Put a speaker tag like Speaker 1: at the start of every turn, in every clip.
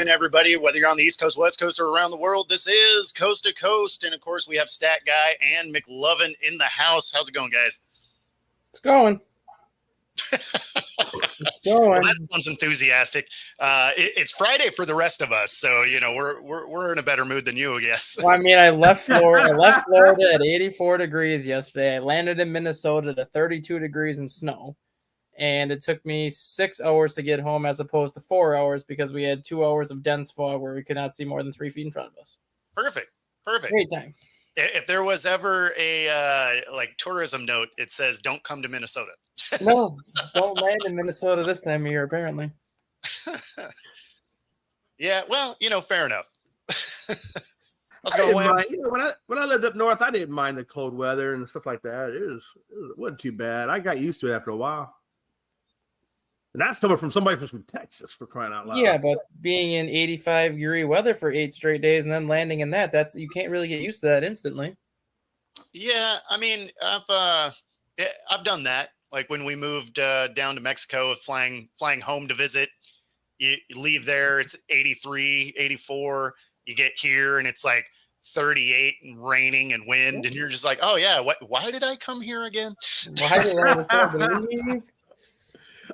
Speaker 1: morning, everybody. Whether you're on the East Coast, West Coast, or around the world, this is Coast to Coast. And, of course, we have Stat Guy and McLovin in the house. How's it going, guys?
Speaker 2: It's going.
Speaker 1: It's going. Well, that sounds enthusiastic. It's Friday for the rest of us, so we're in a better mood than you, I guess.
Speaker 2: Well, I mean, I left Florida at 84 degrees yesterday. I landed in Minnesota to 32 degrees and snow, and it took me 6 hours to get home as opposed to 4 hours because we had 2 hours of dense fog where we could not see more than 3 feet in front of us.
Speaker 1: Perfect.
Speaker 2: Great time.
Speaker 1: If there was ever a tourism note, it says don't come to Minnesota.
Speaker 2: No, don't land in Minnesota this time of year, apparently.
Speaker 1: Yeah, well, fair enough.
Speaker 3: When I lived up north, I didn't mind the cold weather and stuff like that. It wasn't too bad. I got used to it after a while. And that's coming from somebody from Texas, for crying out loud.
Speaker 2: Yeah, but being in 85-degree weather for 8 straight days and then landing in that's you can't really get used to that instantly.
Speaker 1: Yeah, I mean, I've done that. Like when we moved down to Mexico, flying home to visit, you leave there, it's 83, 84. You get here and it's like 38 and raining and wind, and you're just like, oh yeah, why did I come here again?
Speaker 2: Why did I leave?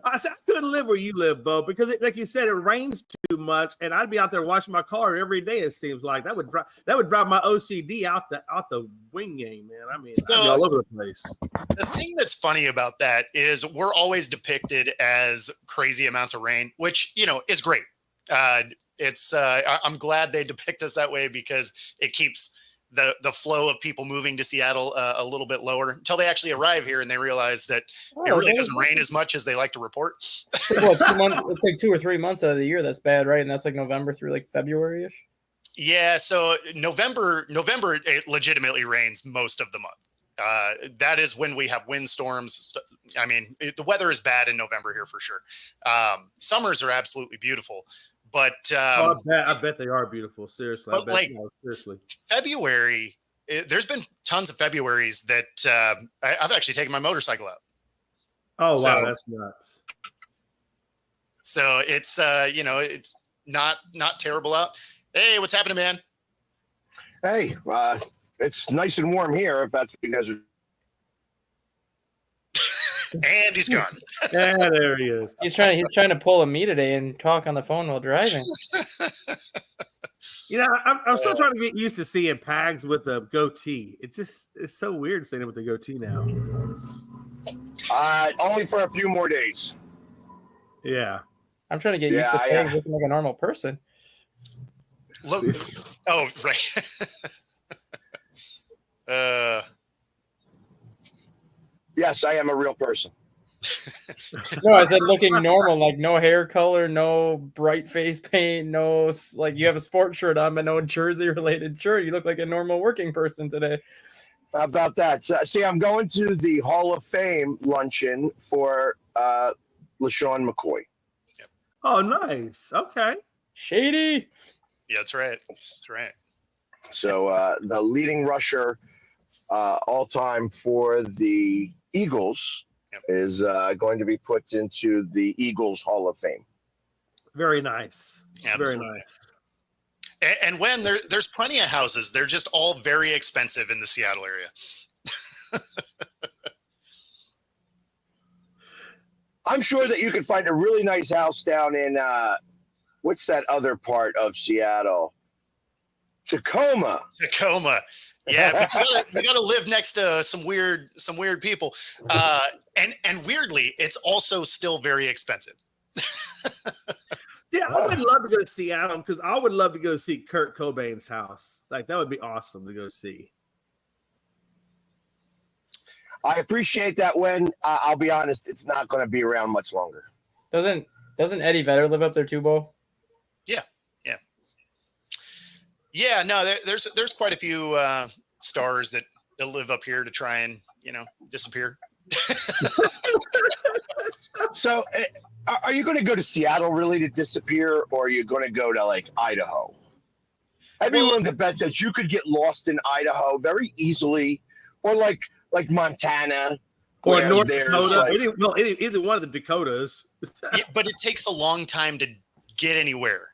Speaker 3: I couldn't live where you live, Bo, because like you said, it rains too much, and I'd be out there washing my car every day. It seems like that would drive my OCD out the wing game, man. I mean, I'd be all over the place.
Speaker 1: The thing that's funny about that is we're always depicted as crazy amounts of rain, which is great. I'm glad they depict us that way because it keeps the flow of people moving to Seattle a little bit lower until they actually arrive here and they realize that it really doesn't rain as much as they like to report.
Speaker 2: Well, it's like 2 or 3 months out of the year that's bad, right? And that's like November through like February-ish.
Speaker 1: Yeah, so November it legitimately rains most of the month. That is when we have windstorms. I mean, the weather is bad in November here for sure. Summers are absolutely beautiful. But
Speaker 3: I bet they are beautiful. Seriously,
Speaker 1: seriously. February, there's been tons of Februaries that I've actually taken my motorcycle out.
Speaker 3: Oh wow, that's nuts.
Speaker 1: So it's it's not terrible out. Hey, what's happening, man?
Speaker 4: Hey, it's nice and warm here. If that's what you guys are.
Speaker 1: And he's gone.
Speaker 3: Yeah, there he is.
Speaker 2: He's trying to pull a me today and talk on the phone while driving.
Speaker 3: I'm still trying to get used to seeing Pags with a goatee. It's so weird seeing it with the goatee now.
Speaker 4: Only for a few more days.
Speaker 3: Yeah.
Speaker 2: I'm trying to get used to Pags looking like a normal person.
Speaker 1: Look. Oh, right.
Speaker 4: Yes, I am a real person.
Speaker 2: No, I said looking normal, like no hair color, no bright face paint, no like you have a sports shirt on, but no jersey related shirt. You look like a normal working person today.
Speaker 4: How about that? So, see, I'm going to the Hall of Fame luncheon for LaShawn McCoy.
Speaker 1: Yep.
Speaker 3: Oh, nice. Okay.
Speaker 2: Shady.
Speaker 1: Yeah, that's right. That's right.
Speaker 4: So the leading rusher all time for the Eagles is going to be put into the Eagles Hall of Fame.
Speaker 3: Very nice.
Speaker 1: Absolutely.
Speaker 3: Very nice.
Speaker 1: And when there's plenty of houses, they're just all very expensive in the Seattle area.
Speaker 4: I'm sure that you could find a really nice house down in what's that other part of Seattle? Tacoma.
Speaker 1: Yeah, but you gotta live next to some weird people. And weirdly, it's also still very expensive.
Speaker 3: Yeah, I would love to go to Seattle because I would love to go see Kurt Cobain's house. Like that would be awesome to go see.
Speaker 4: I appreciate that. When I'll be honest, it's not going to be around much longer.
Speaker 2: Doesn't Eddie Vedder live up there too, Bo?
Speaker 1: Yeah. No, there's quite a few stars that live up here to try and disappear.
Speaker 4: So, are you going to go to Seattle really to disappear, or are you going to go to like Idaho? I'd be willing to bet that you could get lost in Idaho very easily, or like Montana,
Speaker 3: or North Dakota. Either one of the Dakotas.
Speaker 1: Yeah, but it takes a long time to get anywhere.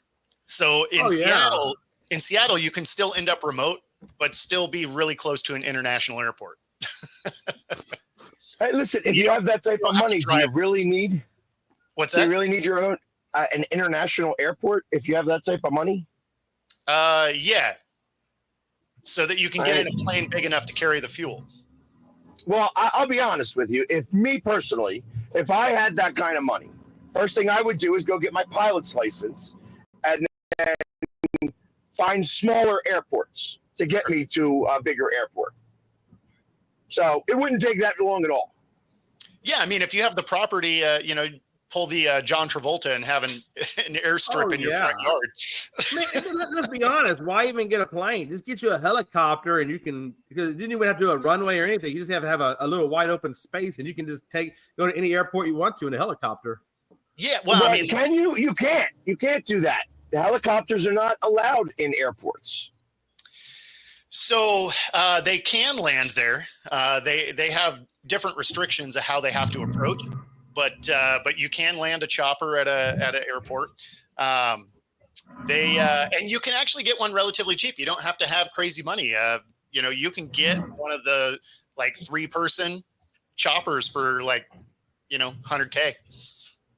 Speaker 1: So
Speaker 3: Oh, yeah.
Speaker 1: in Seattle, you can still end up remote, but still be really close to an international airport.
Speaker 4: Hey, listen, if you have that type of money, do you really need?
Speaker 1: What's
Speaker 4: Do you
Speaker 1: that?
Speaker 4: really need your own an international airport if you have that type of money?
Speaker 1: Yeah. So that you can get in a plane big enough to carry the fuel.
Speaker 4: Well, I'll be honest with you. If me personally, if I had that kind of money, first thing I would do is go get my pilot's license and then find smaller airports to get me to a bigger airport. So it wouldn't take that long at all.
Speaker 1: Yeah, I mean, if you have the property, pull the John Travolta and have an airstrip in your front yard.
Speaker 3: I mean, let's be honest. Why even get a plane? Just get you a helicopter, and you can, because you didn't even have to do a runway or anything. You just have to have a little wide open space, and you can just go to any airport you want to in a helicopter.
Speaker 1: Yeah, well, I mean,
Speaker 4: can you? You can't. You can't do that. The helicopters are not allowed in airports.
Speaker 1: So they can land there. They have different restrictions of how they have to approach, but you can land a chopper at an airport. And you can actually get one relatively cheap. You don't have to have crazy money. You can get one of the like 3-person choppers for like $100K.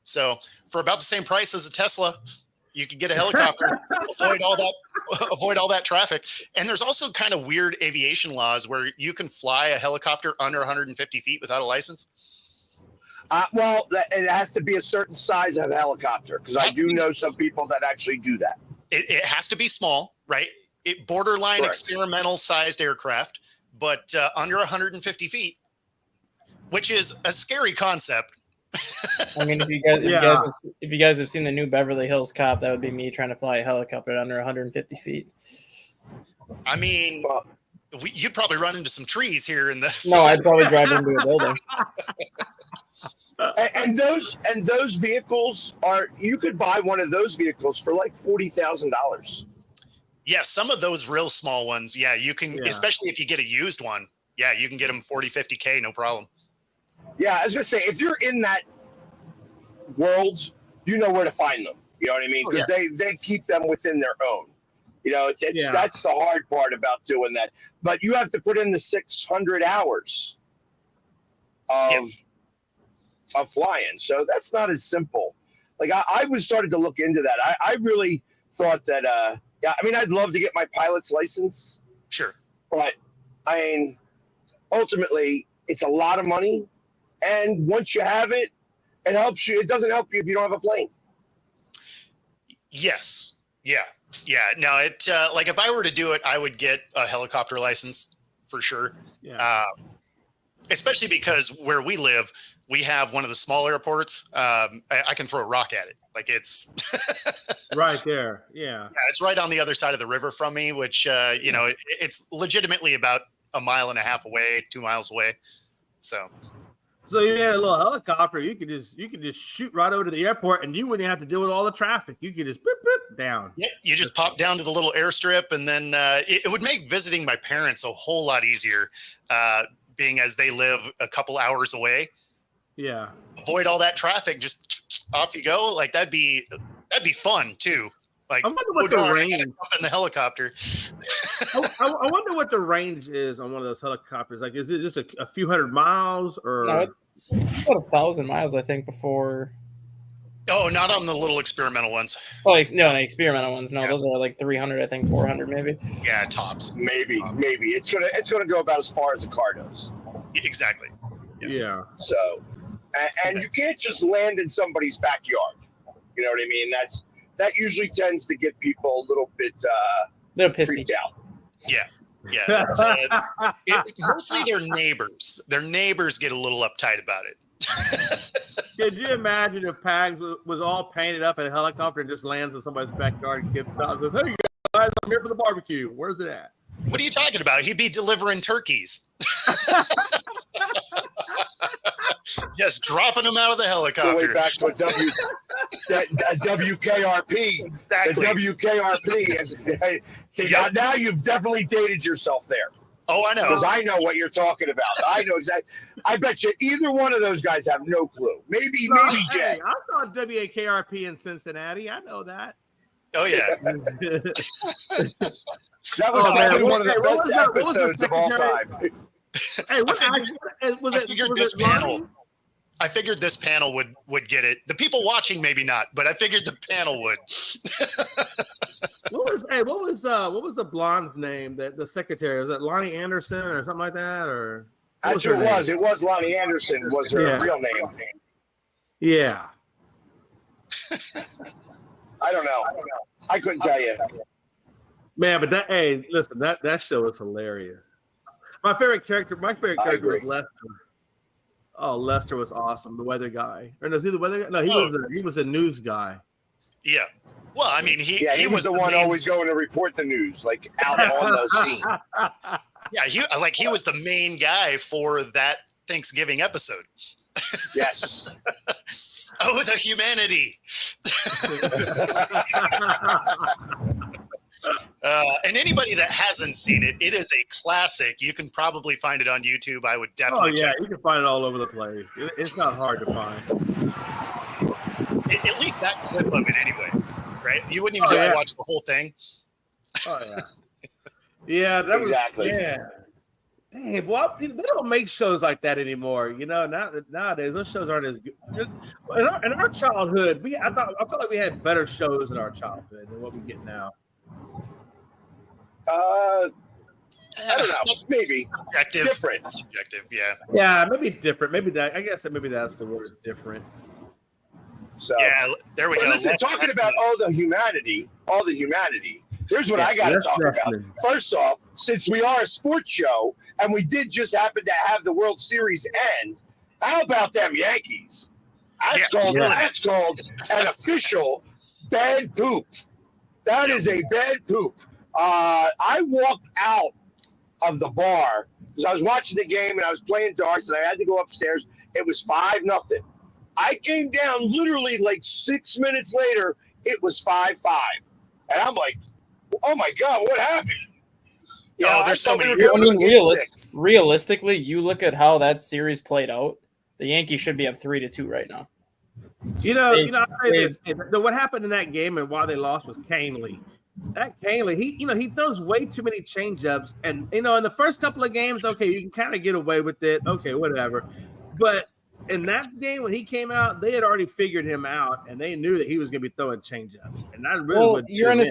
Speaker 1: So for about the same price as a Tesla, you can get a helicopter, avoid all that traffic. And there's also kind of weird aviation laws where you can fly a helicopter under 150 feet without a license.
Speaker 4: Well, it has to be a certain size of helicopter, because I do know some people that actually do that.
Speaker 1: It has to be small, right? Borderline experimental sized aircraft, but under 150 feet, which is a scary concept.
Speaker 2: I mean, if you guys have seen the new Beverly Hills Cop, that would be me trying to fly a helicopter under 150 feet.
Speaker 1: I mean, you'd probably run into some trees here in this.
Speaker 2: No, I'd probably drive into a building.
Speaker 4: And those vehicles you could buy one of those vehicles for like $40,000.
Speaker 1: Yeah, some of those real small ones. Yeah, you can, especially if you get a used one. Yeah, you can get them 40, 50K, no problem. Yeah,
Speaker 4: I was gonna say, if you're in that world, you know where to find them. You know what I mean? Because they keep them within their own. That's the hard part about doing that. But you have to put in the 600 hours of flying, so that's not as simple. Like I was started to look into that. I really thought that. I mean, I'd love to get my pilot's license.
Speaker 1: Sure,
Speaker 4: but I mean, ultimately, it's a lot of money. And once you have it, it helps you. It doesn't help you if you don't have a plane.
Speaker 1: Yes. Yeah. No, like if I were to do it, I would get a helicopter license for sure.
Speaker 3: Yeah.
Speaker 1: Especially because where we live, we have one of the small airports. I can throw a rock at it. Like it's
Speaker 3: right there. Yeah.
Speaker 1: It's right on the other side of the river from me, which, it's legitimately about 1.5 miles away, 2 miles away.
Speaker 3: So you had a little helicopter. You could just shoot right over to the airport, and you wouldn't have to deal with all the traffic. You could just boop, boop, down.
Speaker 1: Yeah, you just pop down to the little airstrip, and then it would make visiting my parents a whole lot easier, being as they live a couple hours away.
Speaker 3: Yeah.
Speaker 1: Avoid all that traffic. Just off you go. Like that'd be fun too. Like
Speaker 3: I wonder what the range
Speaker 1: in the helicopter.
Speaker 3: I wonder what the range is on one of those helicopters. Like, is it just a few hundred miles or
Speaker 2: about 1,000 miles? I think before.
Speaker 1: Oh, not on the little experimental ones.
Speaker 2: Oh, no, the experimental ones. No, those are like 300. I think 400 maybe.
Speaker 1: Yeah, tops.
Speaker 4: Maybe it's gonna go about as far as a car does.
Speaker 1: Exactly.
Speaker 3: Yeah.
Speaker 4: So, and you can't just land in somebody's backyard. You know what I mean? That usually tends to get people a little bit freaked out.
Speaker 1: Yeah. Mostly their neighbors. Their neighbors get a little uptight about it.
Speaker 3: Could you imagine if Pags was all painted up in a helicopter and just lands in somebody's backyard and gets out and says, "Hey guys, I'm here for the barbecue. Where's it at?"
Speaker 1: What are you talking about? He'd be delivering turkeys. Just dropping them out of the helicopter.
Speaker 4: Way back to WKRP.
Speaker 1: Exactly.
Speaker 4: The WKRP. See, now you've definitely dated yourself there.
Speaker 1: Oh, I know.
Speaker 4: Because I know what you're talking about. I know exactly. I bet you either one of those guys have no clue. Maybe Jay.
Speaker 3: I saw WKRP in Cincinnati. I know that.
Speaker 1: Oh yeah.
Speaker 4: That was
Speaker 3: Oh, man.
Speaker 4: probably one of the
Speaker 3: Hey, what was
Speaker 4: best
Speaker 3: that- what was the
Speaker 4: episodes of all
Speaker 3: secondary-
Speaker 4: time.
Speaker 3: Hey, what
Speaker 1: I
Speaker 3: was
Speaker 1: I
Speaker 3: it?
Speaker 1: figured
Speaker 3: Was
Speaker 1: this
Speaker 3: it Lonnie?
Speaker 1: panel. I figured this panel would get it. The people watching maybe not, but I figured the panel would.
Speaker 3: What was the blonde's name? That the secretary, was it Lonnie Anderson or something like that? Or what
Speaker 4: That's
Speaker 3: her
Speaker 4: who it
Speaker 3: name?
Speaker 4: was. It was Lonnie Anderson was her
Speaker 3: Yeah.
Speaker 4: real name.
Speaker 3: Yeah.
Speaker 4: I don't know. I couldn't tell you.
Speaker 3: Man, but that show was hilarious. My favorite character was
Speaker 4: agree.
Speaker 3: Lester. Oh, Lester was awesome. The weather guy. Or no, is he the weather guy? No, he was a news guy.
Speaker 1: Yeah. Well, I mean, he
Speaker 4: was the one
Speaker 1: main,
Speaker 4: always going to report the news, like out on the scene.
Speaker 1: Yeah, he was the main guy for that Thanksgiving episode.
Speaker 4: Yes.
Speaker 1: Oh, the humanity. And anybody that hasn't seen it, it is a classic. You can probably find it on YouTube. I would definitely check.
Speaker 3: You can find it all over the place. It's not hard to find.
Speaker 1: At least that clip of it anyway, right? You wouldn't even have to watch the whole thing.
Speaker 3: Oh yeah. Yeah, that
Speaker 4: Exactly.
Speaker 3: was Dang, well, they don't make shows like that anymore. You know, nowadays those shows aren't as good. In our childhood, I felt like we had better shows in our childhood than what we get now.
Speaker 4: I don't know. Maybe
Speaker 1: Subjective, yeah.
Speaker 3: Yeah, maybe different. Maybe that's the word. Different.
Speaker 4: So
Speaker 1: yeah, there we go.
Speaker 4: Listen, talking about all the humanity. Here's what I got to talk about. First off, since we are a sports show and we did just happen to have the World Series end, how about them Yankees? That's called an official bad poop. That is a bad poop. I walked out of the bar because I was watching the game and I was playing darts and I had to go upstairs. It was 5-0. I came down literally like 6 minutes later. It was 5-5, and I'm like, "Oh my god, what happened?"
Speaker 1: There's so many.
Speaker 2: I mean, realistically, you look at how that series played out. The Yankees should be up 3-2 right now.
Speaker 3: What happened in that game and why they lost was Canely. That Canely, he throws way too many changeups, and in the first couple of games, okay, you can kind of get away with it, okay, whatever. But in that game when he came out, they had already figured him out, and they knew that he was going to be throwing changeups. And that really
Speaker 2: you're in a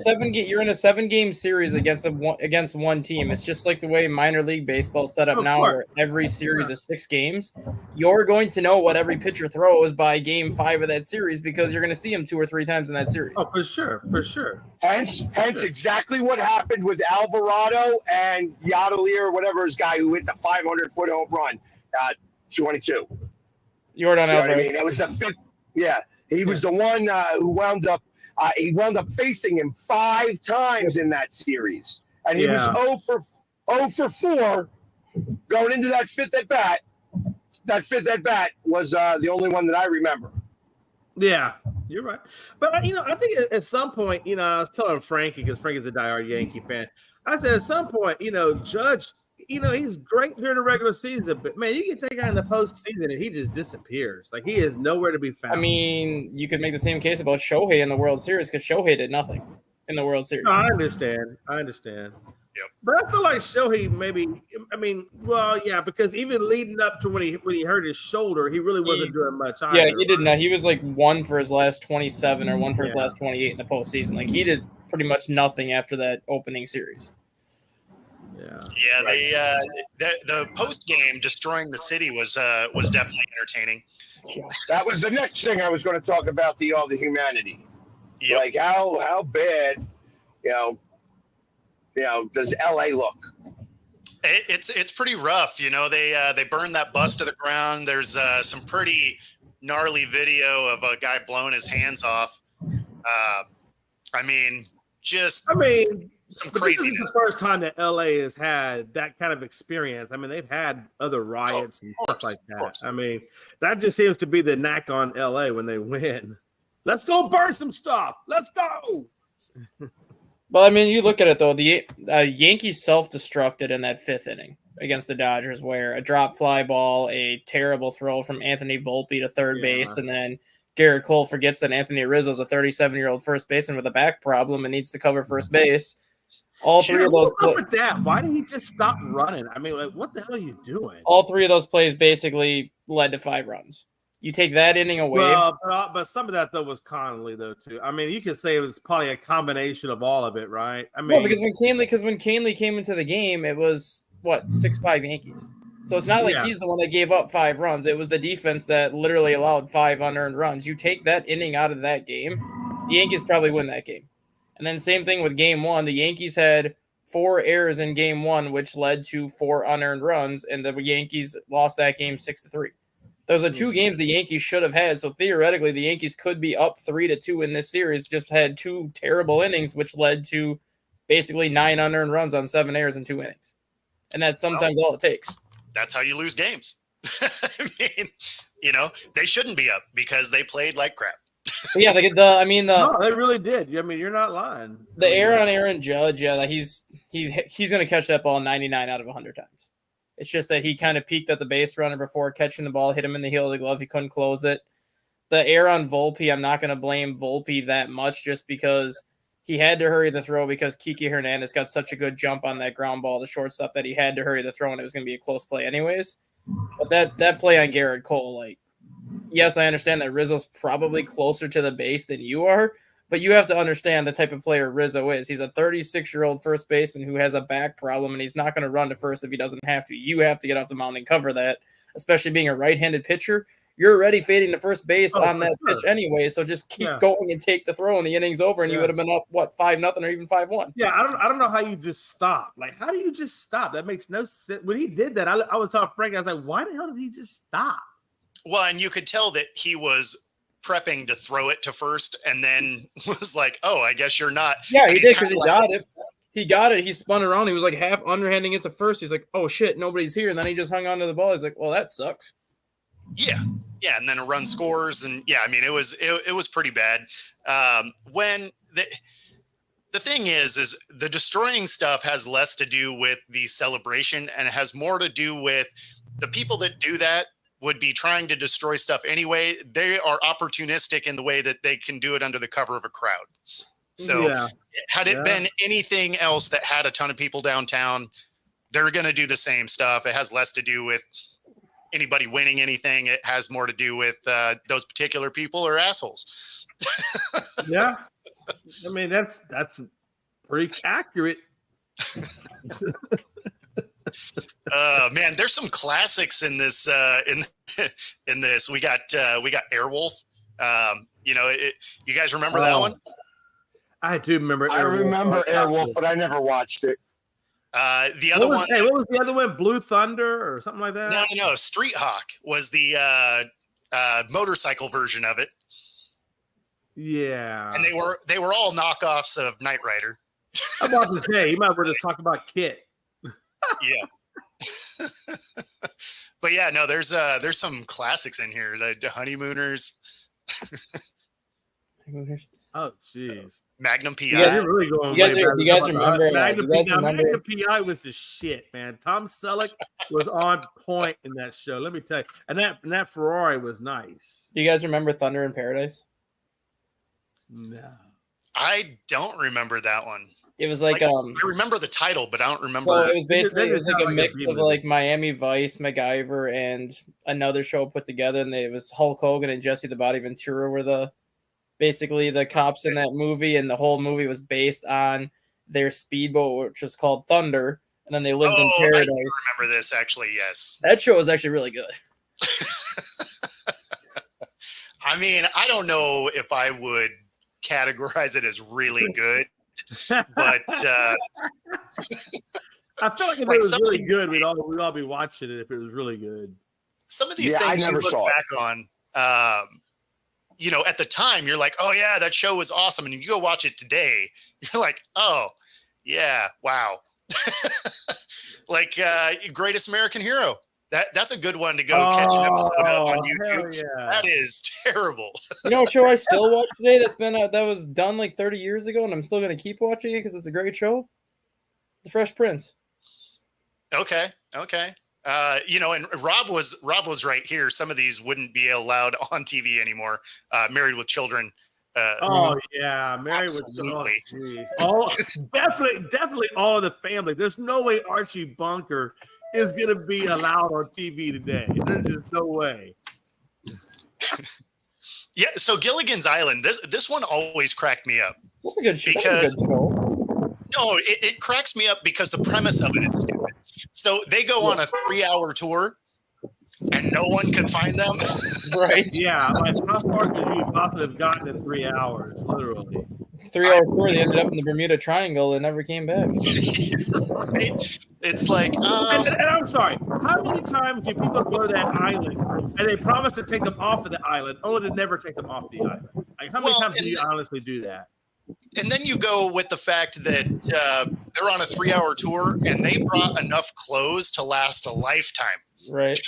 Speaker 2: 7-game series against one team. It's just like the way minor league baseball is set up now, where every series is 6 games. You're going to know what every pitcher throws by game 5 of that series because you're going to see him 2 or 3 times in that series.
Speaker 3: Oh, for sure.
Speaker 4: Hence exactly what happened with Alvarado and Yadalier, or whatever his guy who hit the 500-foot home run, 22.
Speaker 2: Jordan Alvarez.
Speaker 4: I mean? That was the 5th. Yeah, he was the one who wound up. He wound up facing him 5 times in that series, and he was 0 for 4 going into that 5th at bat. That 5th at bat was the only one that I remember.
Speaker 3: Yeah, you're right. But I think at some point, I was telling Frankie, because Frankie's a diehard Yankee fan. I said at some point, Judge, he's great during the regular season, but man, you get that guy in the postseason and he just disappears. Like, he is nowhere to be found.
Speaker 2: I mean, you could make the same case about Shohei in the World Series because Shohei did nothing in the World Series.
Speaker 3: No, I understand. Yep. But I feel like Shohei because even leading up to when he hurt his shoulder, he really wasn't doing much either.
Speaker 2: Yeah, he did not. He was like 1 for his last 27 or 1 for his last 28 in the postseason. Like, he did pretty much nothing after that opening series.
Speaker 1: Yeah, the post game destroying the city was definitely entertaining.
Speaker 4: That was the next thing I was going to talk about, the humanity. Yep. Like how bad, does LA look?
Speaker 1: It's pretty rough. They burned that bus to the ground. There's some pretty gnarly video of a guy blowing his hands off. Some craziness.
Speaker 3: This is the first time that LA has had that kind of experience. I mean, they've had other riots and stuff like that. I mean, that just seems to be the knack on LA when they win. Let's go burn some stuff. Let's go.
Speaker 2: But I mean, you look at it though. The Yankees self-destructed in that 5th inning against the Dodgers, where a drop fly ball, a terrible throw from Anthony Volpe to third base, and then Garrett Cole forgets that Anthony Rizzo is a 37-year-old first baseman with a back problem and needs to cover first base. All three of those.
Speaker 3: What's up with that? Why did he just stop running? I mean, like, what the hell are you doing?
Speaker 2: All three of those plays basically led to 5 runs. You take that inning away.
Speaker 3: Well, but some of that though was Conley though too. I mean, you could say it was probably a combination of all of it, right? I mean,
Speaker 2: well, because when Canley came into the game, it was what 6-5 Yankees. So it's not like he's the one that gave up 5 runs. It was the defense that literally allowed 5 unearned runs. You take that inning out of that game, the Yankees probably win that game. And then same thing with game 1. The Yankees had 4 errors in game 1, which led to 4 unearned runs, and the Yankees lost that game 6-3. Those are 2 games the Yankees should have had. So theoretically, the Yankees could be up 3-2 in this series. Just had 2 terrible innings, which led to basically 9 unearned runs on 7 errors in 2 innings. And that's sometimes all it takes.
Speaker 1: That's how you lose games. I mean, you know, they shouldn't be up because they played like crap.
Speaker 2: Yeah,
Speaker 3: no, they really did. I mean, you're not lying.
Speaker 2: The error on Aaron Judge, he's going to catch that ball 99 out of 100 times. It's just that he kind of peaked at the base runner before catching the ball, hit him in the heel of the glove. He couldn't close it. The error on Volpe, I'm not going to blame Volpe that much just because he had to hurry the throw because Kiki Hernandez got such a good jump on that ground ball to shortstop that he had to hurry the throw, and it was going to be a close play anyways. But that play on Garrett Cole, like, yes, I understand that Rizzo's probably closer to the base than you are, but you have to understand the type of player Rizzo is. He's a 36-year-old first baseman who has a back problem, and he's not going to run to first if he doesn't have to. You have to get off the mound and cover that, especially being a right-handed pitcher. You're already fading to first base on that pitch anyway, so just keep going and take the throw, and the inning's over, and you would have been up, 5-0 or even 5-1.
Speaker 3: Yeah, I don't know how you just stop. Like, how do you just stop? That makes no sense. When he did that, I was talking to Frank. I was like, why the hell did he just stop?
Speaker 1: Well, and you could tell that he was prepping to throw it to first and then was like, oh, I guess you're not.
Speaker 2: Yeah, he did because he got it. He got it. He spun around. He was like half underhanding it to first. He's like, oh, shit, nobody's here. And then he just hung on to the ball. He's like, well, that sucks.
Speaker 1: Yeah. Yeah. And then a run scores. And yeah, I mean, it was pretty bad. When the thing is the destroying stuff has less to do with the celebration and it has more to do with the people that do that would be trying to destroy stuff anyway. They are opportunistic in the way that they can do it under the cover of a crowd. So had it been anything else that had a ton of people downtown, they're going to do the same stuff. It has less to do with anybody winning anything. It has more to do with those particular people are assholes.
Speaker 3: Yeah. I mean, that's pretty accurate.
Speaker 1: Man, there's some classics in this. In this, we got Airwolf. You guys remember that one?
Speaker 3: I do remember.
Speaker 4: I remember Airwolf, but I never watched it.
Speaker 1: The other one.
Speaker 3: Hey, what was the other one? Blue Thunder or something like that?
Speaker 1: No. Street Hawk was the motorcycle version of it.
Speaker 3: Yeah,
Speaker 1: and they were all knockoffs of Knight Rider.
Speaker 3: I'm about to say, you might as well just talk about Kit.
Speaker 1: Yeah. But yeah, no, there's some classics in here. The Honeymooners.
Speaker 3: Oh, jeez.
Speaker 1: Magnum PI.
Speaker 3: You're really going.
Speaker 2: You guys remember?
Speaker 3: Magnum PI was the shit, man. Tom Selleck was on point in that show. Let me tell you, and that Ferrari was nice.
Speaker 2: Do you guys remember Thunder in Paradise?
Speaker 3: No,
Speaker 1: I don't remember that one.
Speaker 2: It was like
Speaker 1: I remember the title, but I don't remember.
Speaker 2: So it was basically like a mix of like Miami Vice, MacGyver, and another show put together. And it was Hulk Hogan and Jesse the Body Ventura were basically the cops in that movie, and the whole movie was based on their speedboat, which was called Thunder. And then they lived in Paradise.
Speaker 1: I remember this actually. Yes,
Speaker 2: that show was actually really good.
Speaker 3: I
Speaker 1: mean, I don't know if I would categorize it as really good. But
Speaker 3: I feel like if it was really good, we'd all be watching it if it was really good.
Speaker 1: Some of these things you look back on, at the time you're like, oh yeah, that show was awesome. And you go watch it today, you're like, oh yeah, wow. Like Greatest American Hero. That's a good one to go catch an episode of on YouTube. Yeah. That is terrible.
Speaker 2: You know what show I still watch today that was done like 30 years ago, and I'm still going to keep watching it because it's a great show? The Fresh Prince.
Speaker 1: Okay. And Rob was right here. Some of these wouldn't be allowed on TV anymore. Married with Children.
Speaker 3: Oh yeah, Married with
Speaker 1: Absolutely.
Speaker 3: all definitely all of the family. There's no way Archie Bunker is going to be allowed on TV today. There's just no way.
Speaker 1: Yeah, so Gilligan's Island, this one always cracked me up.
Speaker 2: That's a good show.
Speaker 1: No, it cracks me up because the premise of it is stupid. So they go on a 3-hour tour and no one can find them.
Speaker 2: Right.
Speaker 3: Yeah, like how far could you possibly have gotten in 3 hours, literally?
Speaker 2: 3-hour tour, they ended up in the Bermuda Triangle and never came back.
Speaker 1: Right? It's like,
Speaker 3: and I'm sorry, how many times do people go to that island and they promise to take them off of the island, only to never take them off the island? Like, how many times do you honestly do that?
Speaker 1: And then you go with the fact that they're on a 3-hour tour and they brought enough clothes to last a lifetime.
Speaker 2: Right.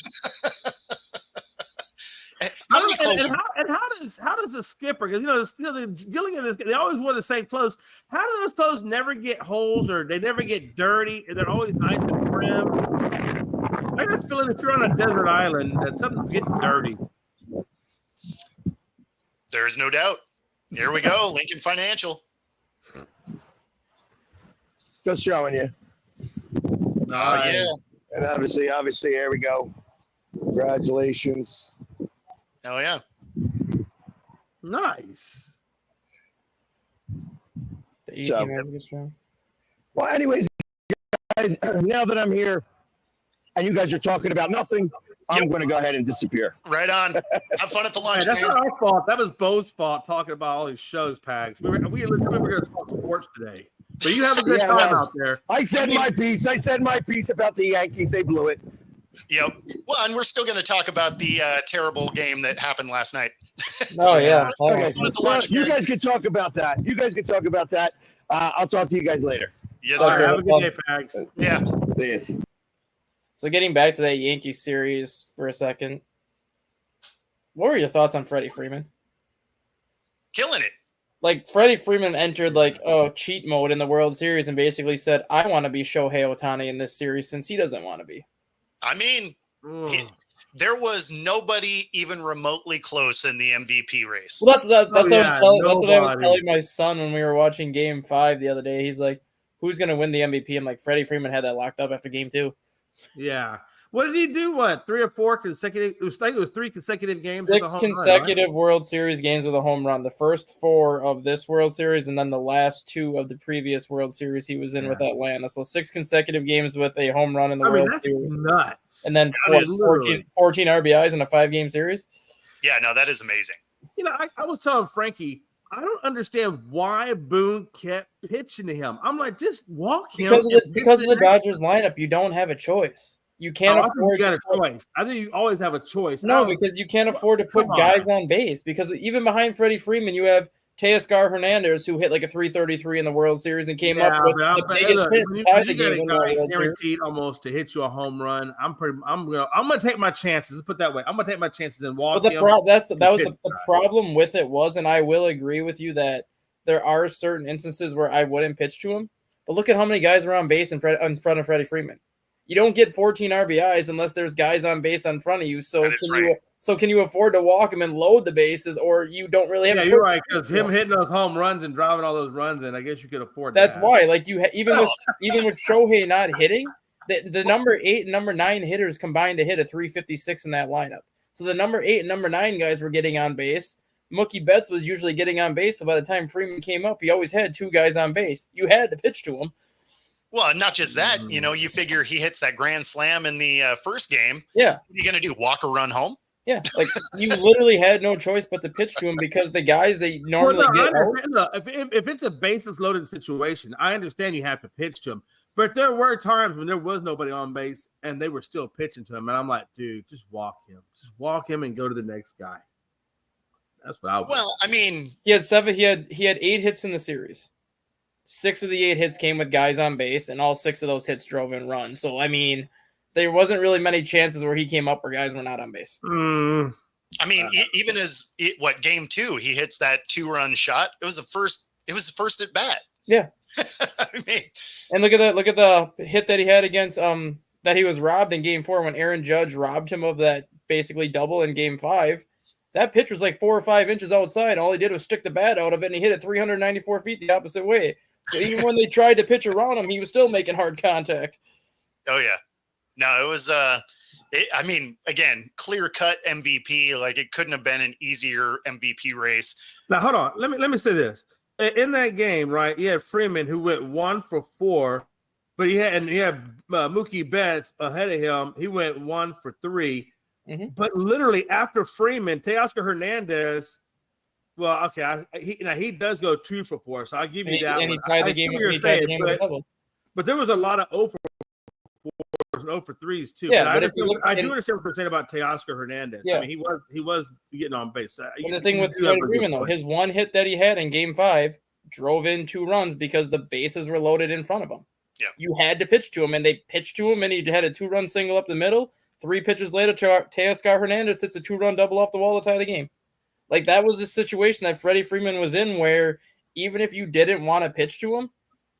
Speaker 3: How does the skipper? Because the Gilligan, they always wear the same clothes. How do those clothes never get holes or they never get dirty? And they're always nice and trim. I got a feeling if you're on a desert island, that something's getting dirty.
Speaker 1: There is no doubt. Here we go, Lincoln Financial.
Speaker 4: Just showing you.
Speaker 1: Oh yeah.
Speaker 4: And obviously, here we go. Congratulations.
Speaker 1: Oh yeah.
Speaker 3: Nice.
Speaker 4: Well, anyways, guys, now that I'm here and you guys are talking about nothing, I'm going to go ahead and disappear.
Speaker 1: Right on. Have fun at the lunch,
Speaker 3: That's not our fault. That was Bo's fault talking about all these shows, Pags. We were going to talk sports today. But you have a good time out there.
Speaker 4: I said my piece. About the Yankees. They blew it.
Speaker 1: Yep. Well, and we're still going to talk about the terrible game that happened last night.
Speaker 2: Oh, yeah.
Speaker 4: Okay. Well, you guys can talk about that. I'll talk to you guys later.
Speaker 1: Yes, sir.
Speaker 3: Have a good day, Pags.
Speaker 1: Yeah.
Speaker 4: See you.
Speaker 2: So getting back to that Yankee series for a second, what were your thoughts on Freddie Freeman?
Speaker 1: Killing it.
Speaker 2: Like, Freddie Freeman entered, cheat mode in the World Series and basically said, I want to be Shohei Ohtani in this series since he doesn't want to be.
Speaker 1: I mean, there was nobody even remotely close in the MVP race.
Speaker 2: Well, that's what I was telling my son when we were watching Game 5 the other day. He's like, who's going to win the MVP? I'm like, Freddie Freeman had that locked up after Game 2.
Speaker 3: Yeah. What did he do? What, 3 or 4 consecutive? It was 3 consecutive games.
Speaker 2: 6 consecutive World Series games with a home run. The first 4 of this World Series, and then the last 2 of the previous World Series he was in with Atlanta. So 6 consecutive games with a home run in the World Series.
Speaker 3: Nuts.
Speaker 2: And then 14 RBIs in a 5-game series.
Speaker 1: Yeah, no, that is amazing.
Speaker 3: I was telling Frankie, I don't understand why Boone kept pitching to him. I'm like, just walk him.
Speaker 2: Because of the Dodgers lineup, you don't have a choice. You can't afford
Speaker 3: to a choice. I think you always have a choice.
Speaker 2: No, because you can't afford to put guys on base. Because even behind Freddie Freeman, you have Teoscar Hernandez, who hit like a 333 in the World Series and came up with the biggest hit to tie the game in the World Series.
Speaker 3: Guaranteed almost to hit you a home run. I'm gonna take my chances. Let's put it that way. I'm gonna take my chances and walk.
Speaker 2: But the problem with it was, and I will agree with you that there are certain instances where I wouldn't pitch to him. But look at how many guys are on base in front of Freddie Freeman. You don't get 14 RBIs unless there's guys on base in front of you. So can you afford to walk him and load the bases, or you don't really have?
Speaker 3: Yeah, you're right. Because him hitting those home runs and driving all those runs in, I guess you could afford.
Speaker 2: That's why, even with Shohei not hitting, the number 8 and number 9 hitters combined to hit a 356 in that lineup. So the number 8 and number 9 guys were getting on base. Mookie Betts was usually getting on base. So by the time Freeman came up, he always had 2 guys on base. You had to pitch to him.
Speaker 1: Well, not just that, you figure he hits that grand slam in the first game.
Speaker 2: Yeah.
Speaker 1: What are you going to do? Walk or run home?
Speaker 2: Yeah. Like, you literally had no choice but to pitch to him because the guys they normally get out.
Speaker 3: If it's a bases loaded situation, I understand you have to pitch to him. But there were times when there was nobody on base and they were still pitching to him. And I'm like, dude, just walk him. Just walk him and go to the next guy. That's what I would.
Speaker 1: Well, I mean,
Speaker 2: he had 8 hits in the series. 6 of the 8 hits came with guys on base, and all 6 of those hits drove in runs. So, I mean, there wasn't really many chances where he came up where guys were not on base.
Speaker 1: I mean, even game 2, he hits that 2-run shot. It was the first at bat.
Speaker 2: Yeah.
Speaker 1: I mean,
Speaker 2: and look at the hit that he had against that he was robbed in Game 4 when Aaron Judge robbed him of that basically double in Game 5. That pitch was like 4 or 5 inches outside. All he did was stick the bat out of it, and he hit it 394 feet the opposite way. So even when they tried to pitch around him, he was still making hard contact.
Speaker 1: Oh yeah, no, it was. I mean, again, clear cut MVP. Like it couldn't have been an easier MVP race.
Speaker 3: Now hold on. Let me say this. In that game, right? You had Freeman who went 1 for 4, but he had Mookie Betts ahead of him. He went 1 for 3.
Speaker 2: Mm-hmm.
Speaker 3: But literally after Freeman, Teoscar Hernandez. Well, okay, he does go 2 for 4, so I'll give you that.
Speaker 2: And he tied the game. With a double.
Speaker 3: But there was a lot of 0 for 4s and 0 for 3s too.
Speaker 2: Yeah,
Speaker 3: but I do understand what you're saying about Teoscar Hernandez.
Speaker 2: Yeah.
Speaker 3: I mean, he was getting on base.
Speaker 2: And the thing with Freddie Freeman, though, his one hit that he had in Game 5 drove in 2 runs because the bases were loaded in front of him.
Speaker 1: Yeah.
Speaker 2: You had to pitch to him, and they pitched to him, and he had a 2-run single up the middle. 3 pitches later, Teoscar Hernandez hits a 2-run double off the wall to tie the game. Like, that was the situation that Freddie Freeman was in, where even if you didn't want to pitch to him,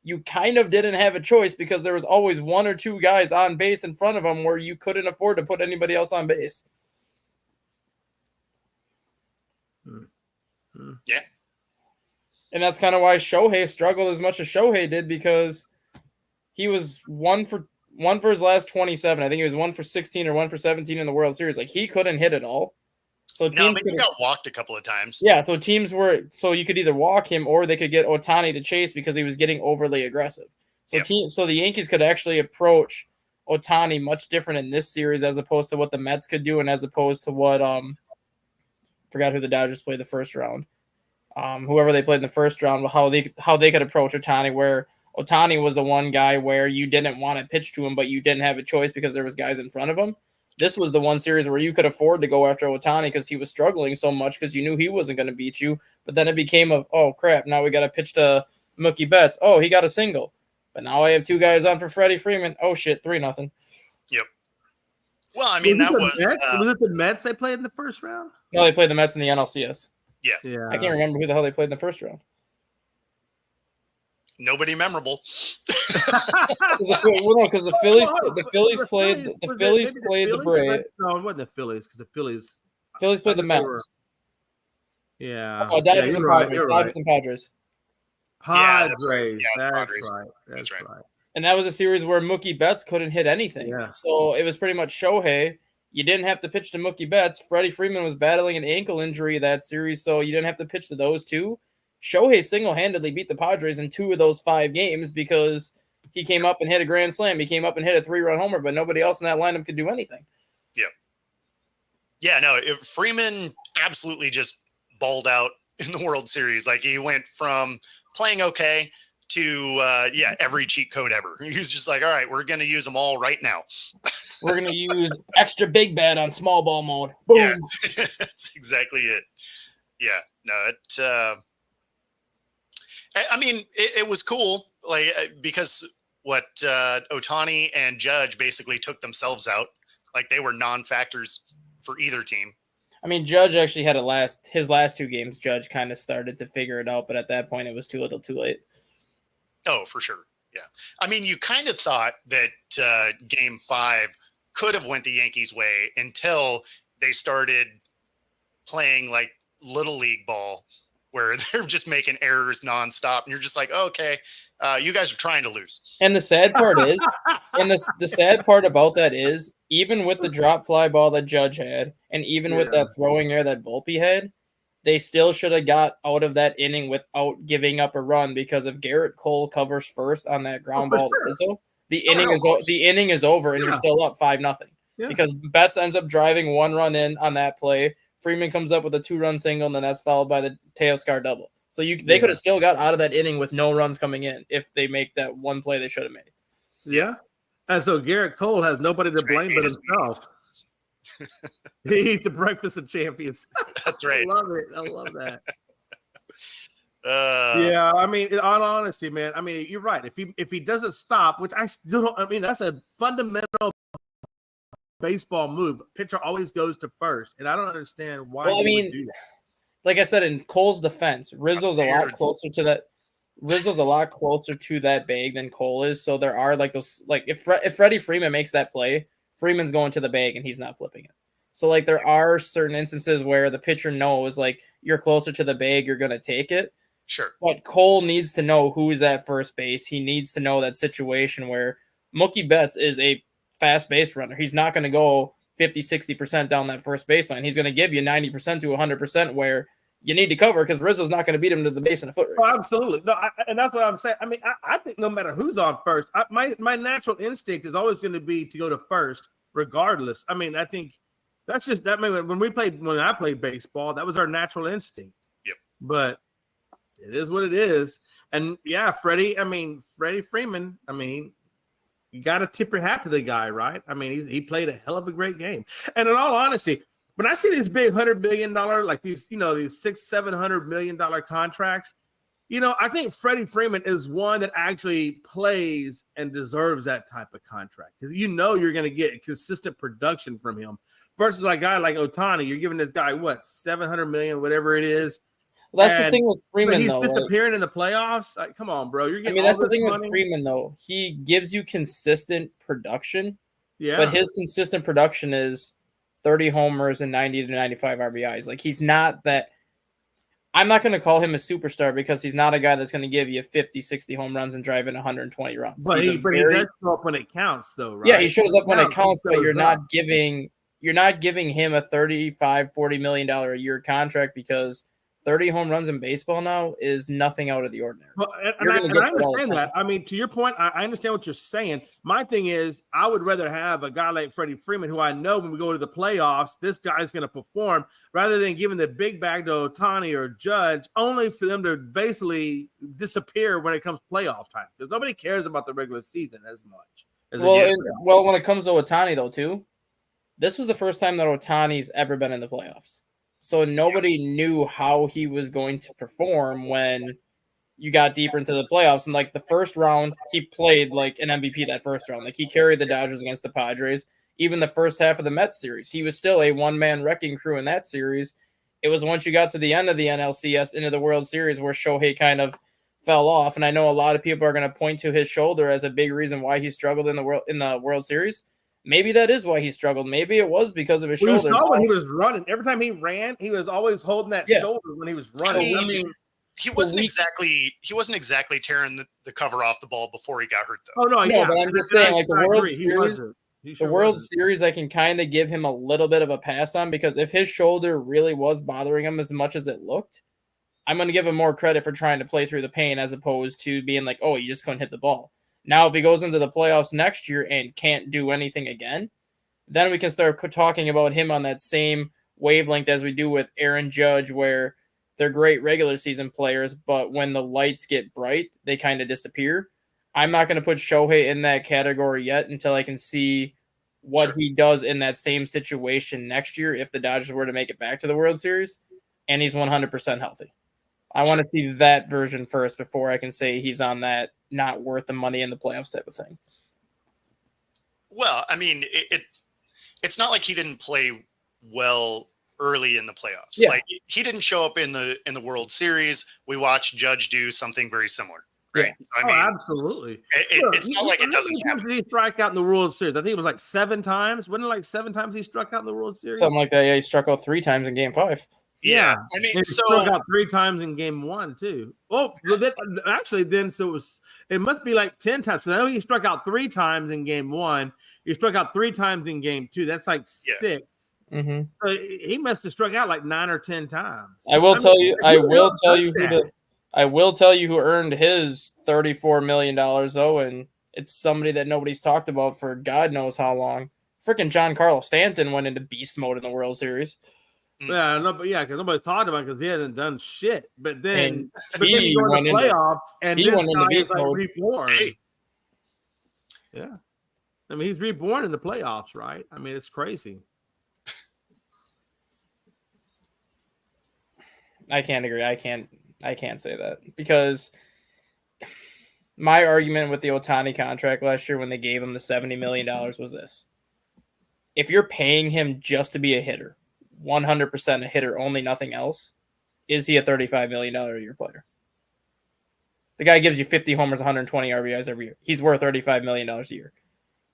Speaker 2: you kind of didn't have a choice because there was always 1 or 2 guys on base in front of him where you couldn't afford to put anybody else on base.
Speaker 1: Yeah.
Speaker 2: And that's kind of why Shohei struggled as much as Shohei did, because he was 1 for his last 27. I think he was 1 for 16 or 1 for 17 in the World Series. Like, he couldn't hit it all. So
Speaker 1: he got walked a couple of times.
Speaker 2: Yeah, so you could either walk him or they could get Ohtani to chase because he was getting overly aggressive. So so the Yankees could actually approach Ohtani much different in this series as opposed to what the Mets could do, and as opposed to what forgot who the Dodgers played the first round. Whoever they played in the first round, how they could approach Ohtani, where Ohtani was the one guy where you didn't want to pitch to him, but you didn't have a choice because there was guys in front of him. This was the one series where you could afford to go after Ohtani because he was struggling so much because you knew he wasn't going to beat you. But then it became oh, crap, now we got to pitch to Mookie Betts. Oh, he got a single. But now I have 2 guys on for Freddie Freeman. Oh, shit, 3-0.
Speaker 1: Yep. Well, I mean, was
Speaker 3: it the Mets they played in the first round?
Speaker 2: No, they played the Mets in the NLCS.
Speaker 1: Yeah.
Speaker 2: I can't remember who the hell they played in the first round.
Speaker 1: Nobody memorable.
Speaker 2: Because the Phillies played the Braves.
Speaker 3: No, it wasn't the Phillies because the Phillies
Speaker 2: played the Mets.
Speaker 3: Yeah.
Speaker 2: Oh, Dodgers and Padres.
Speaker 3: Dodgers
Speaker 2: and Padres.
Speaker 3: Padres.
Speaker 1: Yeah,
Speaker 3: That's right. That's right.
Speaker 2: And that was a series where Mookie Betts couldn't hit anything.
Speaker 3: Yeah.
Speaker 2: So it was pretty much Shohei. You didn't have to pitch to Mookie Betts. Freddie Freeman was battling an ankle injury that series, so you didn't have to pitch to those 2. Shohei single-handedly beat the Padres in 2 of those 5 games because he came up and hit a grand slam. He came up and hit a 3-run homer, but nobody else in that lineup could do anything.
Speaker 1: Yeah. Yeah, no, Freeman absolutely just balled out in the World Series. Like, he went from playing okay to, every cheat code ever. He was just like, all right, we're going to use them all right now.
Speaker 2: We're going to use extra big bat on small ball mode. Boom.
Speaker 1: Yeah, that's exactly it. Yeah, no, I mean, it was cool, like, because Ohtani and Judge basically took themselves out. Like, they were non-factors for either team.
Speaker 2: I mean, Judge actually had his last 2 games. Judge kind of started to figure it out, but at that point, it was too little, too late.
Speaker 1: Oh, for sure. Yeah. I mean, you kind of thought that Game 5 could have went the Yankees' way until they started playing like Little League ball, where they're just making errors nonstop, and you're just like, oh, okay, you guys are trying to lose.
Speaker 2: And the sad part is, the sad part about that is, even with the drop fly ball that Judge had, and even with that throwing error that Volpe had, they still should have got out of that inning without giving up a run, because if Garrett Cole covers first on that ground ball to Rizzo, the inning is over, and you're still up 5-0. Yeah. Because Betts ends up driving 1 run in on that play. Freeman comes up with a 2-run single, and then that's followed by the Teoscar double. So they could have still got out of that inning with no runs coming in if they make that one play they should have made.
Speaker 3: Yeah. And so Garrett Cole has nobody to blame but himself. He eat the breakfast of champions.
Speaker 1: That's right.
Speaker 3: I love it. I love that. Yeah, I mean, in all honesty, man, I mean, you're right. If he doesn't stop, which I still don't, I mean, that's a fundamental baseball move. Pitcher always goes to first, and I don't understand why.
Speaker 2: Well, I mean, do that. Like I said, in Cole's defense, Rizzo's a lot closer to that. Rizzo's a lot closer to that bag than Cole is. So there are like those, like if Freddie Freeman makes that play, Freeman's going to the bag and he's not flipping it. So like there are certain instances where the pitcher knows like you're closer to the bag, you're going to take it.
Speaker 1: Sure.
Speaker 2: But Cole needs to know who's at first base. He needs to know that situation where Mookie Betts is a fast base runner. He's not going to go 50, 60% down that first baseline. He's going to give you 90% to 100% where you need to cover because Rizzo's not going to beat him to the base in a foot race.
Speaker 3: Oh, absolutely. No, and that's what I'm saying. I mean, I think no matter who's on first, my natural instinct is always going to be to go to first, regardless. I mean, I think that's just that. When I played baseball, that was our natural instinct.
Speaker 1: Yep.
Speaker 3: But it is what it is. And yeah, Freddie Freeman. I mean, you got to tip your hat to the guy, right? I mean, he played a hell of a great game. And in all honesty, when I see these big $100 billion, like these, these $600-700 million contracts, I think Freddie Freeman is one that actually plays and deserves that type of contract because you're going to get consistent production from him versus a guy like Ohtani. You're giving this guy what $700 million, whatever it is.
Speaker 2: Well, that's the thing with Freeman,
Speaker 3: he's
Speaker 2: though.
Speaker 3: Disappearing in the playoffs. Like, come on, bro. You're getting.
Speaker 2: That's the thing with Freeman, though. He gives you consistent production.
Speaker 3: Yeah.
Speaker 2: But his consistent production is 30 homers and 90 to 95 RBIs. Like, he's not that. I'm not going to call him a superstar because he's not a guy that's going to give you 50, 60 home runs and drive in 120 runs.
Speaker 3: But he does show up when it counts, though, right?
Speaker 2: Yeah, he shows up when it counts, but you're not giving him a $35-40 million a year contract because 30 home runs in baseball now is nothing out of the ordinary.
Speaker 3: Well, and I understand that. I mean, to your point, I understand what you're saying. My thing is, I would rather have a guy like Freddie Freeman, who I know when we go to the playoffs, this guy's going to perform, rather than giving the big bag to Ohtani or Judge, only for them to basically disappear when it comes playoff time. Because nobody cares about the regular season as much.
Speaker 2: Well, when it comes to Ohtani, though, too, this was the first time that Ohtani's ever been in the playoffs. So nobody knew how he was going to perform when you got deeper into the playoffs. And like the first round, he played like an MVP that first round. Like he carried the Dodgers against the Padres. Even the first half of the Mets series, he was still a one-man wrecking crew in that series. It was once you got to the end of the NLCS into the World Series where Shohei kind of fell off. And I know a lot of people are going to point to his shoulder as a big reason why he struggled in the World Series. Maybe that is why he struggled. Maybe it was because of his shoulder.
Speaker 3: You saw when he was running. Every time he ran, he was always holding that shoulder when he was running.
Speaker 1: I mean he wasn't exactly tearing the cover off the ball before he got hurt, though.
Speaker 3: Oh no, yeah.
Speaker 2: But I'm just saying, like the World Series, I can kind of give him a little bit of a pass on because if his shoulder really was bothering him as much as it looked, I'm going to give him more credit for trying to play through the pain as opposed to being like, oh, you just couldn't hit the ball. Now, if he goes into the playoffs next year and can't do anything again, then we can start talking about him on that same wavelength as we do with Aaron Judge, where they're great regular season players, but when the lights get bright, they kind of disappear. I'm not going to put Shohei in that category yet until I can see what he does in that same situation next year if the Dodgers were to make it back to the World Series and he's 100% healthy. I want to see that version first before I can say he's on that not worth the money in the playoffs type of thing.
Speaker 1: Well, I mean, it's not like he didn't play well early in the playoffs.
Speaker 2: Yeah.
Speaker 1: Like he didn't show up in the World Series. We watched Judge do something very similar, right?
Speaker 2: Yeah.
Speaker 1: So, I mean,
Speaker 3: absolutely.
Speaker 1: It's not like it doesn't happen.
Speaker 3: How many times did he strike out in the World Series? I think it was like 7 times. Wasn't it like 7 times he struck out in the World Series?
Speaker 2: Something like that. Yeah, he struck out 3 times in Game 5.
Speaker 1: Yeah, I mean,
Speaker 3: he struck out 3 times in Game 1 too. Oh, well, it must be like 10 times. So I know he struck out 3 times in Game 1. He struck out 3 times in Game 2. That's like 6.
Speaker 2: Mm-hmm.
Speaker 3: So he must have struck out like 9 or 10 times.
Speaker 2: I will tell you who earned his $34 million though, and it's somebody that nobody's talked about for God knows how long. Freaking Giancarlo Stanton went into beast mode in the World Series.
Speaker 3: Yeah, no, but because nobody talked about it because he hadn't done shit. But then
Speaker 2: he
Speaker 3: go
Speaker 2: went
Speaker 3: into playoffs and
Speaker 2: he
Speaker 3: this
Speaker 2: went into
Speaker 3: guy
Speaker 2: beast
Speaker 3: is like
Speaker 2: mode.
Speaker 3: reborn.
Speaker 1: Hey.
Speaker 3: Yeah, I mean he's reborn in the playoffs, right? I mean it's crazy.
Speaker 2: I can't agree. I can't say that because my argument with the Ohtani contract last year when they gave him the $70 million was this: if you're paying him just to be a hitter, 100% a hitter only, nothing else, is he a $35 million a year player? The guy gives you 50 homers, 120 RBIs every year. He's worth $35 million a year.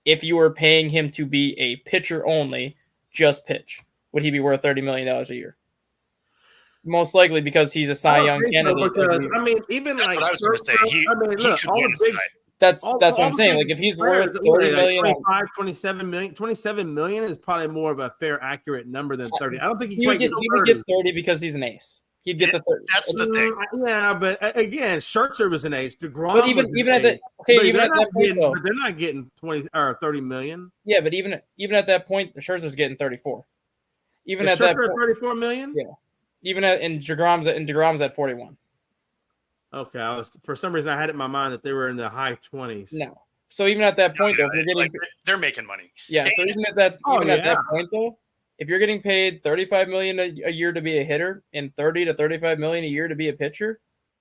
Speaker 2: If you were paying him to be a pitcher only, just pitch, would he be worth $30 million a year? Most likely because he's a Cy Young candidate.
Speaker 3: I mean, even
Speaker 1: That's
Speaker 3: like
Speaker 1: what I was going to say.
Speaker 3: I mean, look,
Speaker 1: could
Speaker 3: all
Speaker 1: win
Speaker 3: the big,
Speaker 2: That's
Speaker 3: all
Speaker 2: what I'm
Speaker 3: the
Speaker 2: saying.
Speaker 3: big
Speaker 2: Like if he's
Speaker 3: players,
Speaker 2: worth 30 million,
Speaker 3: 25, 27 million, 27 million is probably more of a fair, accurate number than 30. I don't think
Speaker 2: he would get 30 because he's an ace. He'd get the 30.
Speaker 1: That's the thing.
Speaker 3: Yeah, but again, Scherzer was an ace. DeGrom
Speaker 2: But even at the even at that point, though,
Speaker 3: but they're not getting 20 or 30 million.
Speaker 2: Yeah, but even at that point, Scherzer's getting 34. Even
Speaker 3: Is
Speaker 2: at that
Speaker 3: Scherzer
Speaker 2: point,
Speaker 3: 34 million.
Speaker 2: Yeah. Even at and DeGrom's at 41.
Speaker 3: Okay, for some reason I had it in my mind that they were in the high 20s.
Speaker 2: No. So even at that point, though, if you're getting
Speaker 1: they're making money.
Speaker 2: Yeah. So even at that point, though, if you're getting paid $35 million a year to be a hitter and $30 to $35 million a year to be a pitcher,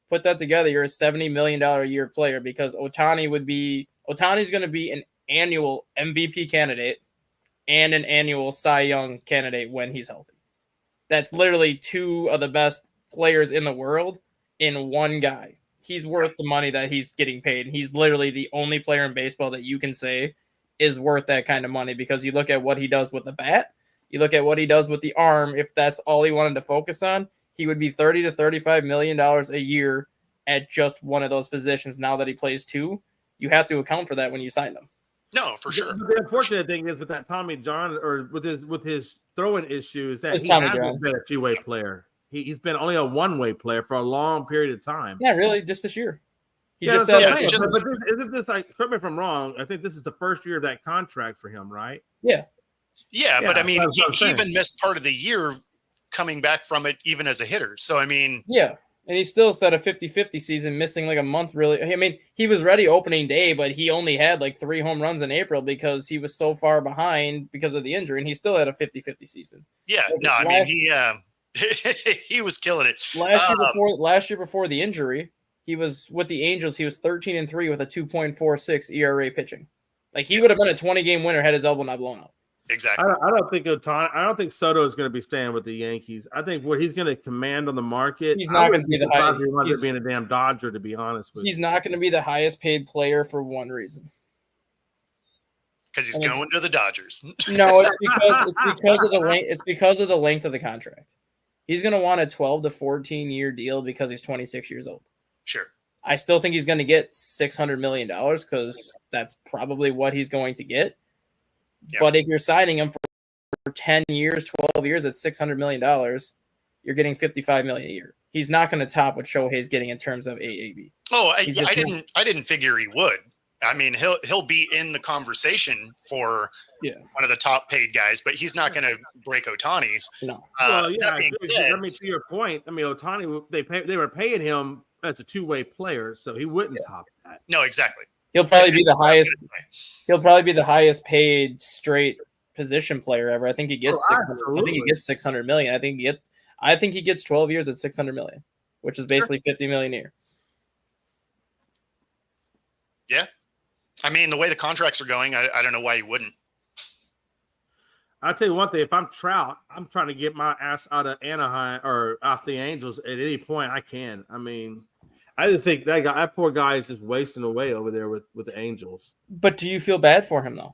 Speaker 2: put that together, you're a $70 million a year player because Ohtani's going to be an annual MVP candidate and an annual Cy Young candidate when he's healthy. That's literally two of the best players in the world in one guy. He's worth the money that he's getting paid. And he's literally the only player in baseball that you can say is worth that kind of money because you look at what he does with the bat. You look at what he does with the arm. If that's all he wanted to focus on, he would be $30 to $35 million a year at just one of those positions. Now that he plays two, you have to account for that when you sign him.
Speaker 1: No, for sure.
Speaker 3: The unfortunate thing is with that Tommy John or with his throwing issues that he
Speaker 2: Tommy
Speaker 3: hasn't been a two-way player. He's been only a one-way player for a long period of time.
Speaker 2: Yeah, really, just this year. But
Speaker 3: isn't this like? Correct me if I'm wrong. I think this is the first year of that contract for him, right?
Speaker 2: Yeah.
Speaker 1: Yeah, but I mean, he even missed part of the year coming back from it, even as a hitter. So, I mean,
Speaker 2: yeah, and he still set a 50-50 season, missing like a month. Really, I mean, he was ready opening day, but he only had like 3 home runs in April because he was so far behind because of the injury, and he still had a 50-50 season.
Speaker 1: Yeah, he was killing it
Speaker 2: last year before the injury. He was with the Angels. He was 13-3 with a 2.46 ERA pitching. Like he would have been a 20-game winner had his elbow not blown out.
Speaker 1: Exactly.
Speaker 3: I don't think Soto is going to be staying with the Yankees. I think what he's going to command on the market.
Speaker 2: He's not going to be the highest.
Speaker 3: He's being a damn Dodger, to be honest with you.
Speaker 2: He's not going to be the highest paid player for one reason.
Speaker 1: Because he's going to the Dodgers.
Speaker 2: No, it's because of the length. It's because of the length of the contract. He's going to want a 12 to 14 year deal because he's 26 years old.
Speaker 1: Sure.
Speaker 2: I still think he's going to get $600 million because that's probably what he's going to get. Yep. But if you're signing him for 10 years, 12 years at $600 million, you're getting $55 million a year. He's not going to top what Shohei's getting in terms of AAV.
Speaker 1: Oh, I didn't figure he would. I mean, he'll be in the conversation for one of the top paid guys, but he's not going to break Ohtani's.
Speaker 2: No.
Speaker 3: That being said, I mean, to your point, I mean, Ohtani, they were paying him as a two-way player, so he wouldn't top that.
Speaker 1: No, exactly.
Speaker 2: He'll probably be the highest. He'll probably be the highest paid straight position player ever. I think he gets. I think he gets $600 million. I think he gets 12 years at $600 million, which is basically $50 million a year.
Speaker 1: Yeah, I mean the way the contracts are going, I don't know why he wouldn't.
Speaker 3: I'll tell you one thing. If I'm Trout, I'm trying to get my ass out of Anaheim or off the Angels at any point I can. I mean, I just think that poor guy is just wasting away over there with the Angels.
Speaker 2: But do you feel bad for him though?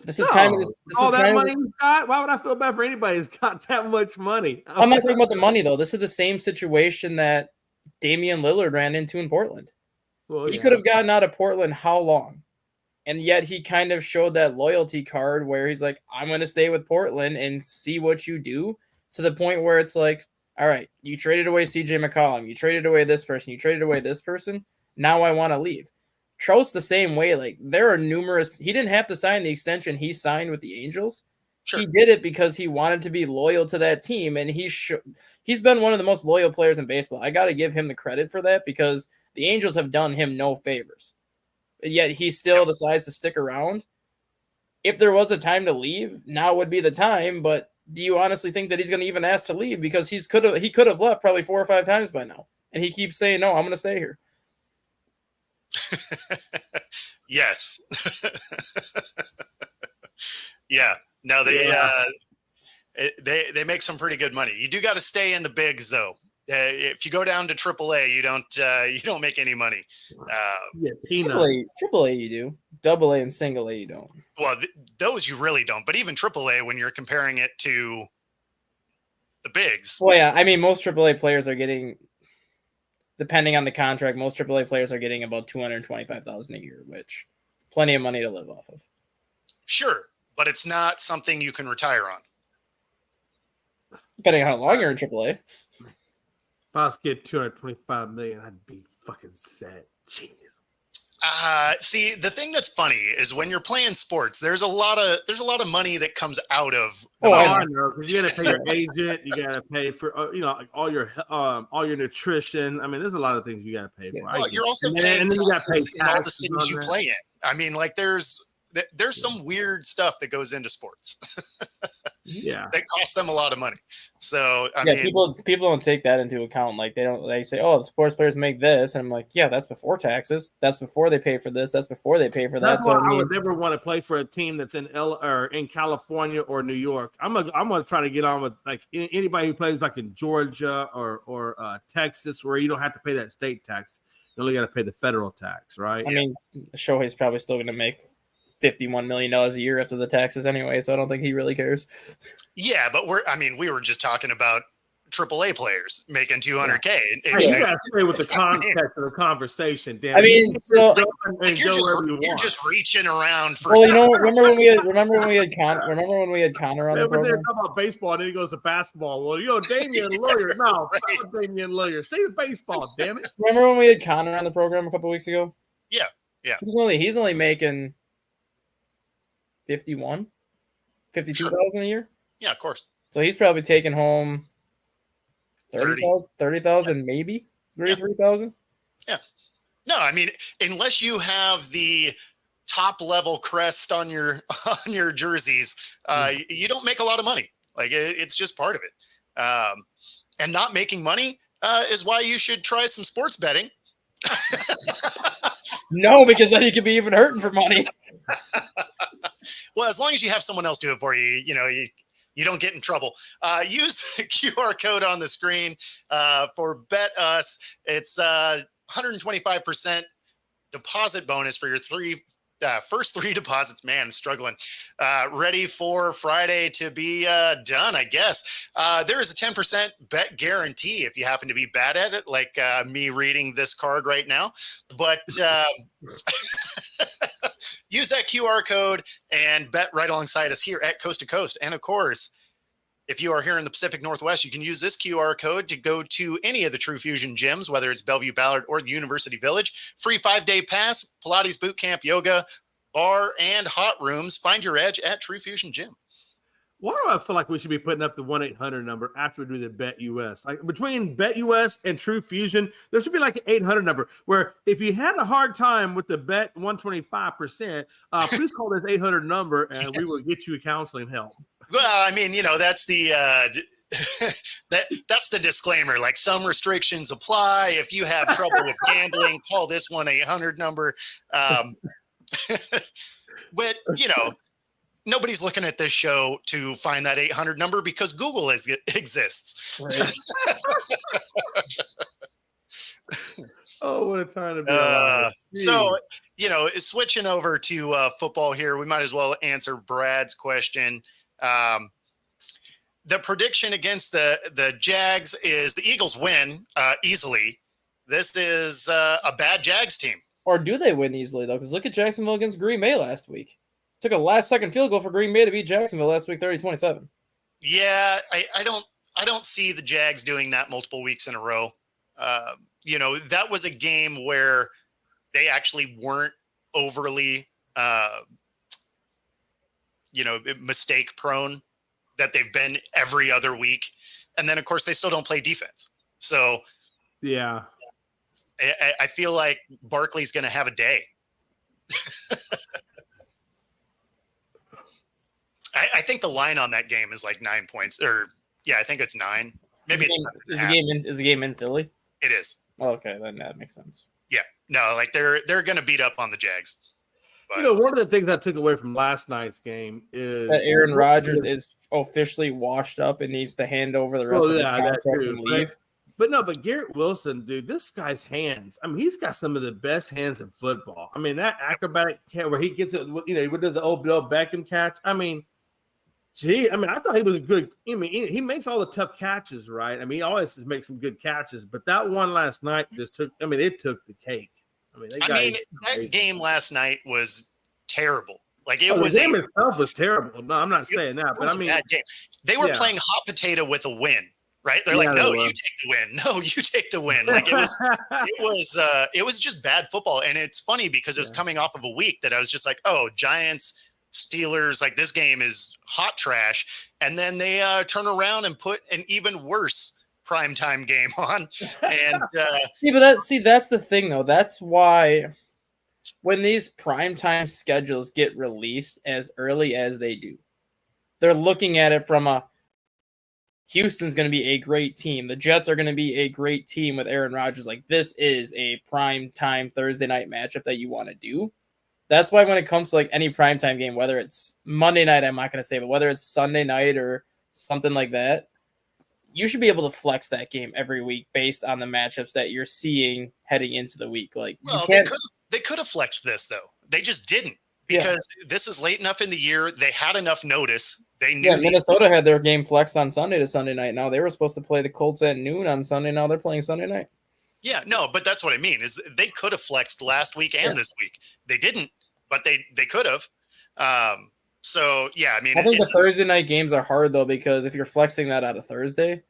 Speaker 2: This is kind of
Speaker 3: all that money he's got. Why would I feel bad for anybody who's got that much money?
Speaker 2: I'm not talking about the money though. This is the same situation that Damian Lillard ran into in Portland. Well, he could have gotten out of Portland how long? And yet he kind of showed that loyalty card where he's like, I'm going to stay with Portland and see what you do, to the point where it's like, all right, you traded away CJ McCollum. You traded away this person. You traded away this person. Now I want to leave. Trout's the same way. Like there are numerous, he didn't have to sign the extension he signed with the Angels. Sure. He did it because he wanted to be loyal to that team. And he's been one of the most loyal players in baseball. I got to give him the credit for that because the Angels have done him no favors. Yet he still decides to stick around. If there was a time to leave, now would be the time. But do you honestly think that he's going to even ask to leave? Because he could have left probably 4 or 5 times by now. And he keeps saying, no, I'm going to stay here.
Speaker 1: Yes. Yeah. No, they make some pretty good money. You do got to stay in the bigs though. if you go down to AAA, you don't make any money.
Speaker 3: Yeah, peanuts.
Speaker 2: Triple A you do. Double A and single A you don't.
Speaker 1: Well, those you really don't. But even AAA, when you're comparing it to the bigs.
Speaker 2: Well, yeah, I mean, most AAA players are getting, depending on the contract, most AAA players are getting about $225,000 a year, which plenty of money to live off of.
Speaker 1: Sure, but it's not something you can retire on.
Speaker 2: Depending on how long you're in AAA.
Speaker 3: If I was getting $225 million, I'd be fucking sad. Jeez.
Speaker 1: See, the thing that's funny is when you're playing sports, there's a lot of money that comes out of.
Speaker 3: I know, because you got to pay your agent, you got to pay for like all your nutrition. I mean, there's a lot of things you got to pay for.
Speaker 1: Well, you're also paying
Speaker 3: and then you got to pay
Speaker 1: in all the cities you play in. I mean, like there's some weird stuff that goes into sports.
Speaker 3: Yeah,
Speaker 1: that costs them a lot of money. So I
Speaker 2: mean, people don't take that into account. Like they say, oh, the sports players make this, and I'm like, yeah, that's before taxes. That's before they pay for this. That's before they pay for that.
Speaker 3: That's why I would never want to play for a team that's in California or New York. I'm gonna try to get on with like anybody who plays like in Georgia or Texas, where you don't have to pay that state tax. You only got to pay the federal tax, right?
Speaker 2: I mean, Shohei's probably still going to make $51 million a year after the taxes anyway, so I don't think he really cares.
Speaker 1: Yeah, but we were just talking about AAA players making $200K.
Speaker 3: You gotta stay with the context of the conversation. Damn,
Speaker 2: I mean, so
Speaker 1: you're just reaching around for.
Speaker 2: Well, remember when we had Connor on the program?
Speaker 3: They're talking about baseball, and then he goes to basketball. Well, Damian Lillard. No, right. Damian Lillard. Say the baseball, damn it.
Speaker 2: Remember when we had Connor on the program a couple weeks ago?
Speaker 1: Yeah.
Speaker 2: He's only making 52,000 a year.
Speaker 1: Yeah, of course.
Speaker 2: So he's probably taking home 30,000 maybe 33,000.
Speaker 1: Yeah. No, I mean, unless you have the top level crest on your jerseys, you don't make a lot of money. Like it's just part of it. And not making money is why you should try some sports betting.
Speaker 2: No, because then you could be even hurting for money.
Speaker 1: Well, as long as you have someone else do it for you, you don't get in trouble. Use the QR code on the screen for Bet Us. It's 125% deposit bonus for your first three deposits. Man, I'm struggling. Ready for Friday to be done, I guess. There is a 10% bet guarantee if you happen to be bad at it, like me reading this card right now. But use that QR code and bet right alongside us here at Coast to Coast. And of course, if you are here in the Pacific Northwest, you can use this QR code to go to any of the True Fusion gyms, whether it's Bellevue, Ballard, or the University Village. Free 5-day pass, Pilates boot camp, yoga, bar, and hot rooms. Find your edge at True Fusion Gym.
Speaker 3: Why do I feel like we should be putting up the 1-800 number after we do the Bet US? Like between Bet US and True Fusion, there should be like an 800 number where if you had a hard time with the bet 125%, please call this 800 number and we will get you counseling help.
Speaker 1: Well, I mean, that's the that's the disclaimer. Like some restrictions apply. If you have trouble with gambling, call this 1-800 number. But nobody's looking at this show to find that 800 number because Google exists.
Speaker 2: Right.
Speaker 3: Oh, what a time to be alive.
Speaker 1: So, switching over to football here, we might as well answer Brad's question. The prediction against the Jags is the Eagles win easily. This is a bad Jags team.
Speaker 2: Or do they win easily, though? Because look at Jacksonville against Green Bay last week. Took a last-second field goal for Green Bay to beat Jacksonville last week, 30-27.
Speaker 1: Yeah, I don't see the Jags doing that multiple weeks in a row. That was a game where they actually weren't overly mistake prone that they've been every other week. And then of course they still don't play defense. So
Speaker 3: yeah,
Speaker 1: I feel like Barkley's going to have a day. I think the line on that game is like 9 points I think it's 9. Maybe
Speaker 2: is the game in Philly?
Speaker 1: It is.
Speaker 2: Oh, okay. Then that makes sense.
Speaker 1: Yeah, no, like they're going to beat up on the Jags. But,
Speaker 3: one of the things I took away from last night's game is
Speaker 2: that Aaron Rodgers is officially washed up and needs to hand over the rest of his contract and leave.
Speaker 3: But Garrett Wilson, dude, this guy's hands. I mean, he's got some of the best hands in football. I mean, that acrobatic catch where he gets it, he does the old Bill Beckham catch. I mean, gee, I thought he was a good. I mean, he makes all the tough catches, right? I mean, he always makes some good catches, but that one last night just took. I mean, it took the cake.
Speaker 1: That game last night was terrible. Like
Speaker 3: the game itself was terrible. No, I'm not saying that, but I mean,
Speaker 1: bad game. They were playing hot potato with a win. Right? They're like, no, you take the win. No, you take the win. Like it was just bad football. And it's funny because it was coming off of a week that I was just like, oh, Giants, Steelers, like this game is hot trash. And then they turn around and put an even worse primetime game on. And
Speaker 2: that's the thing though. That's why when these primetime schedules get released as early as they do, they're looking at it from a Houston's going to be a great team. The Jets are going to be a great team with Aaron Rodgers. Like, this is a prime time Thursday night matchup that you want to do. That's why when it comes to like any primetime game, whether it's Monday night, I'm not going to say, but whether it's Sunday night or something like that, you should be able to flex that game every week based on the matchups that you're seeing heading into the week. Like,
Speaker 1: well, they could have flexed this though. They just didn't because this is late enough in the year. They had enough notice. They knew
Speaker 2: Minnesota had their game flexed on Sunday to Sunday night. Now they were supposed to play the Colts at noon on Sunday. Now they're playing Sunday night.
Speaker 1: Yeah, no, but that's what I mean is they could have flexed last week and this week. They didn't, but they could have. So yeah, I mean,
Speaker 2: I think the Thursday night games are hard though because if you're flexing that out of Thursday,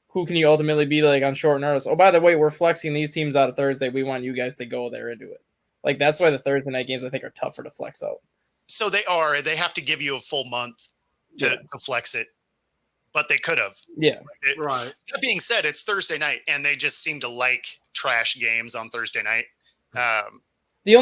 Speaker 2: who can you ultimately be like on short notice? Oh, by the way, we're flexing these teams out of Thursday. We want you guys to go there and do it. Like that's why the Thursday night games I think are tougher to flex out.
Speaker 1: So they have to give you a full month to flex it, but they could have.
Speaker 2: Yeah.
Speaker 3: Right.
Speaker 1: That being said, it's Thursday night, and they just seem to like trash games on Thursday night.
Speaker 2: The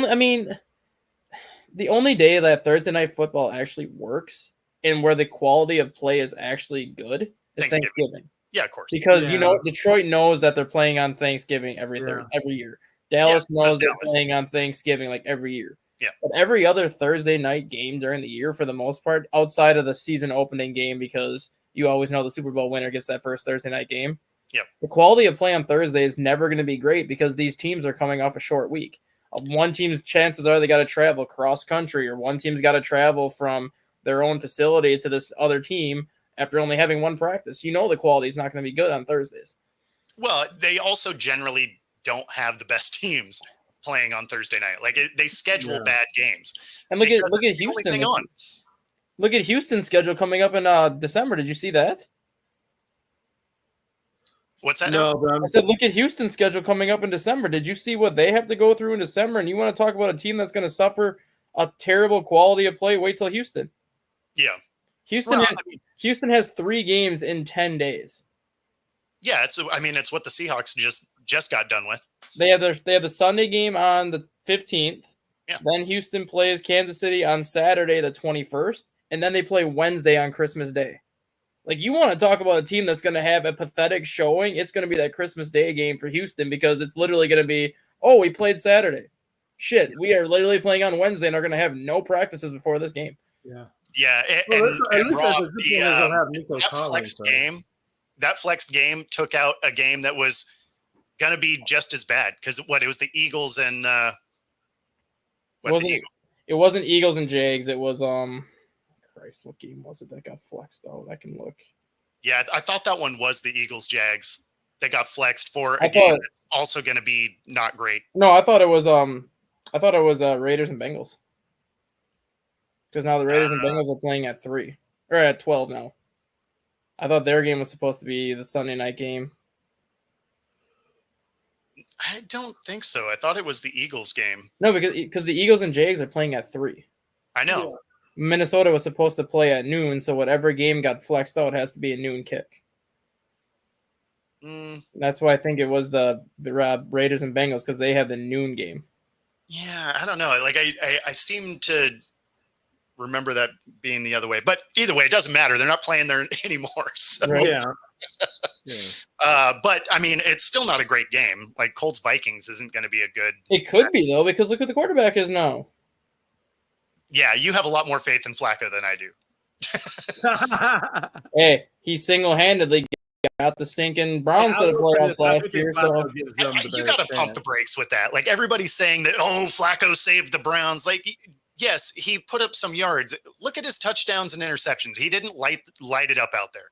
Speaker 2: only day that Thursday night football actually works and where the quality of play is actually good is Thanksgiving.
Speaker 1: Yeah, of course.
Speaker 2: Because Detroit knows that they're playing on Thanksgiving every year. Dallas knows they're playing on Thanksgiving like every year.
Speaker 1: Yeah.
Speaker 2: But every other Thursday night game during the year, for the most part, outside of the season opening game, because you always know the Super Bowl winner gets that first Thursday night game.
Speaker 1: Yeah.
Speaker 2: The quality of play on Thursday is never going to be great because these teams are coming off a short week. One team's chances are they got to travel cross country, or one team's got to travel from their own facility to this other team after only having one practice. You know the quality is not going to be good on Thursdays.
Speaker 1: Well, they also generally don't have the best teams playing on Thursday night. Like they schedule bad games.
Speaker 2: And look at Houston. Look at Houston's schedule coming up in December. Did you see that?
Speaker 1: What's that?
Speaker 3: No,
Speaker 2: I said look at Houston's schedule coming up in December. Did you see what they have to go through in December? And you want to talk about a team that's going to suffer a terrible quality of play? Wait till Houston.
Speaker 1: Yeah.
Speaker 2: Houston has 3 games in 10 days.
Speaker 1: Yeah, it's what the Seahawks just got done with.
Speaker 2: They have the Sunday game on the 15th.
Speaker 1: Yeah.
Speaker 2: Then Houston plays Kansas City on Saturday the 21st, and then they play Wednesday on Christmas Day. Like, you want to talk about a team that's going to have a pathetic showing, it's going to be that Christmas Day game for Houston because it's literally going to be, oh, we played Saturday. Shit, we are literally playing on Wednesday and are going to have no practices before this game.
Speaker 3: Yeah.
Speaker 1: Yeah, and Rob, that flexed game took out a game that was going to be just as bad because it was the Eagles and
Speaker 2: it wasn't Eagles and Jags. It was Christ, what game was it that got flexed out? I can look.
Speaker 1: Yeah, I thought that one was the Eagles Jags that got flexed for a game that's also going to be not great.
Speaker 2: No, I thought it was Raiders and Bengals. Because now the Raiders and Bengals are playing at 3 or at 12 now. I thought their game was supposed to be the Sunday night game.
Speaker 1: I don't think so. I thought it was the Eagles game.
Speaker 2: No, because the Eagles and Jags are playing at 3.
Speaker 1: I know.
Speaker 2: Minnesota was supposed to play at noon, so whatever game got flexed out has to be a noon kick. That's why I think it was the Raiders and Bengals because they have the noon game.
Speaker 1: Yeah, I don't know. Like I seem to remember that being the other way, but either way, it doesn't matter. They're not playing there anymore. So.
Speaker 2: Right.
Speaker 3: Yeah.
Speaker 1: But I mean, it's still not a great game. Like Colts Vikings isn't going to be a good.
Speaker 2: It could be though, because look who the quarterback is now.
Speaker 1: Yeah, you have a lot more faith in Flacco than I do.
Speaker 2: Hey, he single-handedly got the stinking Browns to the playoffs last year. So
Speaker 1: you got to pump the brakes with that. Like everybody's saying that, oh, Flacco saved the Browns. Like, yes, he put up some yards. Look at his touchdowns and interceptions. He didn't light it up out there.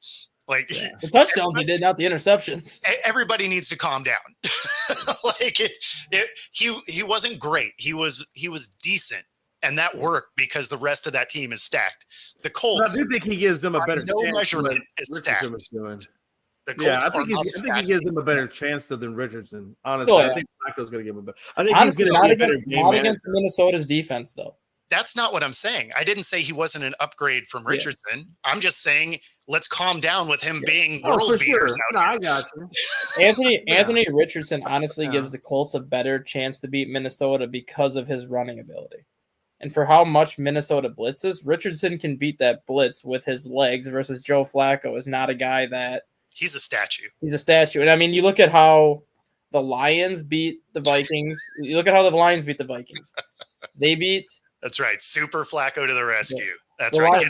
Speaker 1: Like
Speaker 2: the touchdowns he did, not the interceptions.
Speaker 1: Everybody needs to calm down. Like he wasn't great. He was decent, and that worked because the rest of that team is stacked. The Colts.
Speaker 3: I do think he gives them a better.
Speaker 1: No measurement is stacked. The Colts
Speaker 3: I think he gives them a better chance than Richardson. Honestly,
Speaker 2: Oh, yeah.
Speaker 3: I think Flacco's going to give him a better. I think
Speaker 2: Honestly,
Speaker 3: he's going to be a better game
Speaker 2: not
Speaker 3: manager.
Speaker 2: against Minnesota's defense, though.
Speaker 1: That's not what I'm saying. I didn't say he wasn't an upgrade from Richardson. Yeah. I'm just saying let's calm down with him being world beaters out here.
Speaker 3: I got you.
Speaker 2: Anthony Richardson honestly gives the Colts a better chance to beat Minnesota because of his running ability. And for how much Minnesota blitzes, Richardson can beat that blitz with his legs versus Joe Flacco is not a guy that
Speaker 1: he's a statue.
Speaker 2: He's a statue. And I mean, you look at how the Lions beat the Vikings. You look at how the Lions beat the Vikings. They beat.
Speaker 1: That's right. Super Flacco to the rescue.
Speaker 2: Yeah.
Speaker 1: That's right.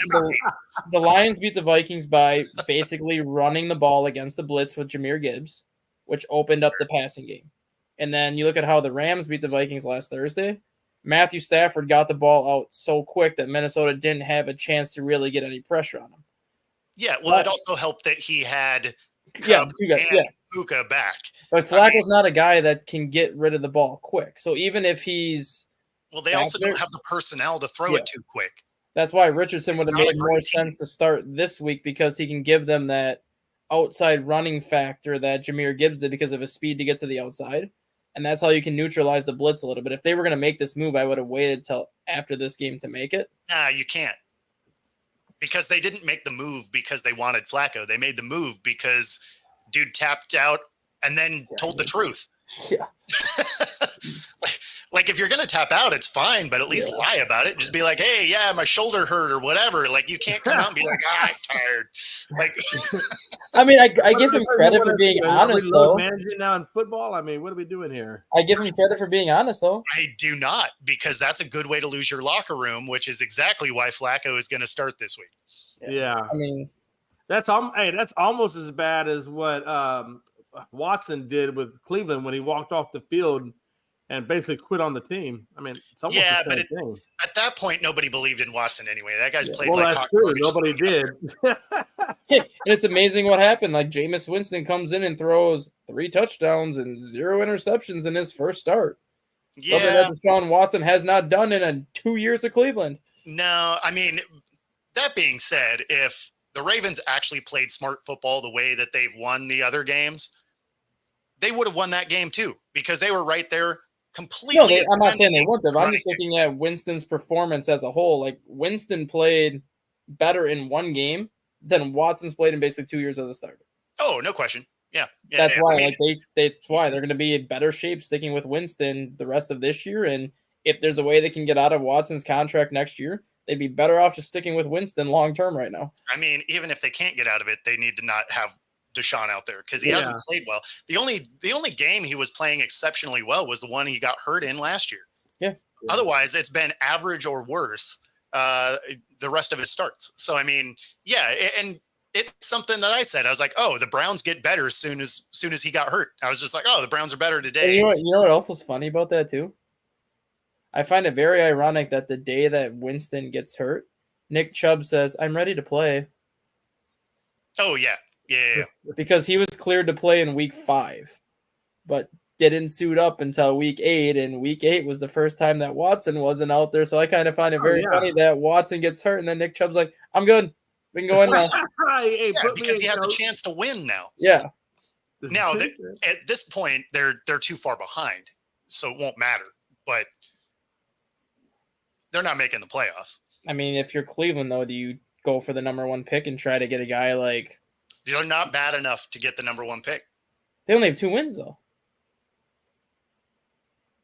Speaker 2: The Lions beat the Vikings by basically running the ball against the blitz with Jahmyr Gibbs, which opened up the passing game. And then you look at how the Rams beat the Vikings last Thursday. Matthew Stafford got the ball out so quick that Minnesota didn't have a chance to really get any pressure on him.
Speaker 1: Yeah, well, it also helped that he had Puka back.
Speaker 2: But Flacco's not a guy that can get rid of the ball quick. So even if he's
Speaker 1: they also don't have the personnel to throw it too quick.
Speaker 2: That's why Richardson would have made more sense to start this week because he can give them that outside running factor that Jahmyr Gibbs did because of his speed to get to the outside. And that's how you can neutralize the blitz a little bit. If they were going to make this move, I would have waited till after this game to make it.
Speaker 1: Nah, you can't. Because they didn't make the move because they wanted Flacco. They made the move because dude tapped out and then told the truth.
Speaker 2: Yeah.
Speaker 1: Like if you're going to tap out, it's fine, but at least lie about it. Just be like, hey, yeah, my shoulder hurt or whatever. Like you can't come out and be like, I was tired. Like,
Speaker 2: I mean, I give him credit for being honest, though.
Speaker 3: Managing now in football, I mean, what are we doing here?
Speaker 2: I give him credit for being honest, though.
Speaker 1: I do not, because that's a good way to lose your locker room, which is exactly why Flacco is going to start this week.
Speaker 3: Yeah.
Speaker 2: I mean,
Speaker 3: that's almost as bad as what Watson did with Cleveland when he walked off the field and basically quit on the team. I mean, it's almost the same thing.
Speaker 1: At that point, nobody believed in Watson anyway. That guy's played
Speaker 3: like
Speaker 1: hockey.
Speaker 3: Nobody did.
Speaker 2: And it's amazing what happened. Like Jameis Winston comes in and throws 3 touchdowns and 0 interceptions in his first start.
Speaker 1: Yeah.
Speaker 2: Something that Deshaun Watson has not done in 2 years of Cleveland.
Speaker 1: No, I mean, that being said, if the Ravens actually played smart football the way that they've won the other games, they would have won that game too because they were right there completely.
Speaker 2: No, I'm not saying they wouldn't have. I'm just looking at Winston's performance as a whole. Like Winston played better in one game than Watson's played in basically 2 years as a starter.
Speaker 1: Oh, no question. Yeah.
Speaker 2: That's why that's why they're going to be in better shape sticking with Winston the rest of this year. And if there's a way they can get out of Watson's contract next year, they'd be better off just sticking with Winston long term right now.
Speaker 1: I mean, even if they can't get out of it, they need to not have Deshaun out there because he hasn't played well. The only game he was playing exceptionally well was the one he got hurt in last year.
Speaker 2: Yeah.
Speaker 1: Otherwise, it's been average or worse the rest of his starts. So I mean, yeah, and it's something that I said. I was like, oh, the Browns get better as soon as he got hurt. I was just like, oh, the Browns are better today.
Speaker 2: And you know what else was funny about that too? I find it very ironic that the day that Winston gets hurt, Nick Chubb says, "I'm ready to play."
Speaker 1: Oh yeah. Yeah.
Speaker 2: Because he was cleared to play in week 5, but didn't suit up until week 8, and week 8 was the first time that Watson wasn't out there. So I kind of find it very funny that Watson gets hurt, and then Nick Chubb's like, "I'm good. We can go in now."
Speaker 1: Because he has a chance to win now.
Speaker 2: Yeah.
Speaker 1: Now, at this point, they're too far behind, so it won't matter. But they're not making the playoffs.
Speaker 2: I mean, if you're Cleveland, though, do you go for the number 1 pick and try to get a guy like...
Speaker 1: They're not bad enough to get the number 1 pick.
Speaker 2: They only have 2 wins, though.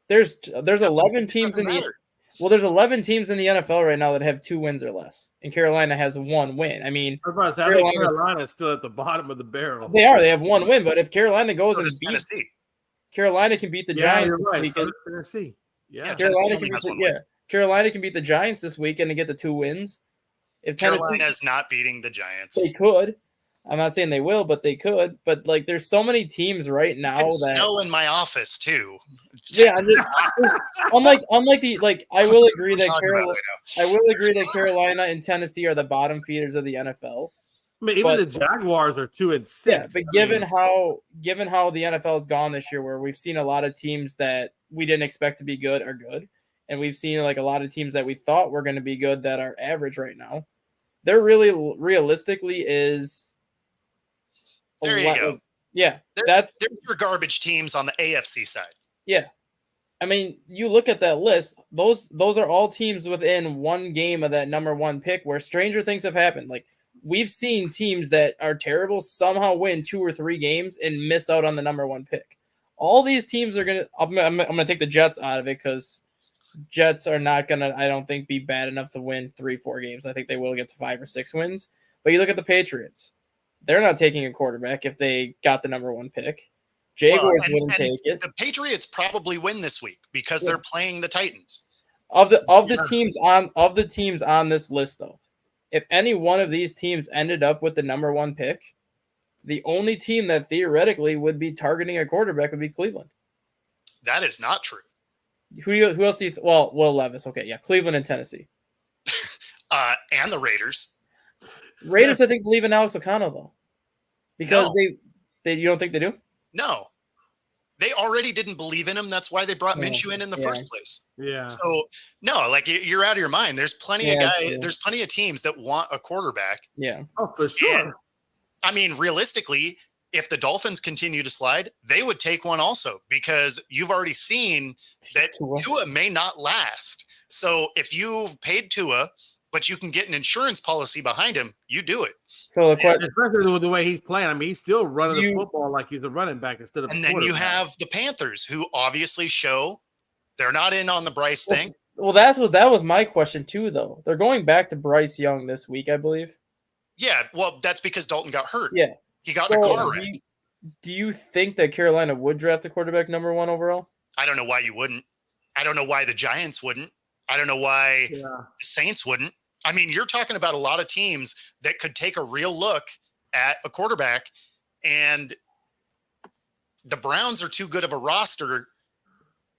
Speaker 2: There's 11 teams in the... Well, there's 11 teams in the NFL right now that have 2 wins or less, and Carolina has 1 win. I mean,
Speaker 3: Carolina's still at the bottom of the barrel.
Speaker 2: They are. They have 1 win, but if Carolina goes and beats
Speaker 1: Tennessee,
Speaker 2: Carolina can beat the Giants this weekend.
Speaker 3: So Tennessee. Yeah,
Speaker 2: Carolina can beat the Giants this weekend and get the 2 wins. If
Speaker 1: Carolina's not beating the Giants,
Speaker 2: they could. I'm not saying they will, but they could. But like, there's so many teams right now
Speaker 1: It's
Speaker 2: that
Speaker 1: snow in my office too.
Speaker 2: yeah, unlike the like, I will agree that
Speaker 1: Talking about
Speaker 2: Carolina and Tennessee are the bottom feeders of the NFL.
Speaker 3: I mean, even the Jaguars are 2-6.
Speaker 2: Yeah, but given how the NFL has gone this year, where we've seen a lot of teams that we didn't expect to be good are good, and we've seen like a lot of teams that we thought were going to be good that are average right now. There really realistically is.
Speaker 1: There you go.
Speaker 2: Yeah,
Speaker 1: there's your garbage teams on the AFC side.
Speaker 2: Yeah, I mean, you look at that list; those are all teams within one game of that number one pick, where stranger things have happened. Like we've seen teams that are terrible somehow win 2 or 3 games and miss out on the number one pick. All these teams are gonna. I'm gonna take the Jets out of it because Jets are not gonna, I don't think, be bad enough to win 3-4 games. I think they will get to 5 or 6 wins. But you look at the Patriots. They're not taking a quarterback if they got the number one pick. Jaguars wouldn't take it.
Speaker 1: The Patriots probably win this week because they're playing the Titans.
Speaker 2: Of the teams on this list, though, if any one of these teams ended up with the number one pick, the only team that theoretically would be targeting a quarterback would be Cleveland.
Speaker 1: That is not true.
Speaker 2: Who else do you well, Will Levis. Okay, yeah, Cleveland and Tennessee.
Speaker 1: And the Raiders.
Speaker 2: Raiders, I think, believe in Alex O'Connell, though. Because they you don't think they do?
Speaker 1: No. They already didn't believe in him. That's why they brought Minshew in the first place.
Speaker 3: Yeah.
Speaker 1: So, no, like, you're out of your mind. There's plenty of guys. There's plenty of teams that want a quarterback.
Speaker 2: Yeah.
Speaker 3: Oh, for sure.
Speaker 1: And, I mean, realistically, if the Dolphins continue to slide, they would take one also because you've already seen that Tua may not last. So if you've paid Tua, but you can get an insurance policy behind him, you do it.
Speaker 2: So the question,
Speaker 3: especially with the way he's playing, I mean, he's still running the football like he's a running back instead of.
Speaker 1: And then you have the Panthers, who obviously show they're not in on the Bryce thing.
Speaker 2: Well, that was my question too, though. They're going back to Bryce Young this week, I believe.
Speaker 1: Yeah, well, that's because Dalton got hurt.
Speaker 2: Yeah,
Speaker 1: he got in a car wreck.
Speaker 2: Do you think that Carolina would draft a quarterback number 1 overall?
Speaker 1: I don't know why you wouldn't. I don't know why the Giants wouldn't. I don't know why the Saints wouldn't. I mean, you're talking about a lot of teams that could take a real look at a quarterback, and the Browns are too good of a roster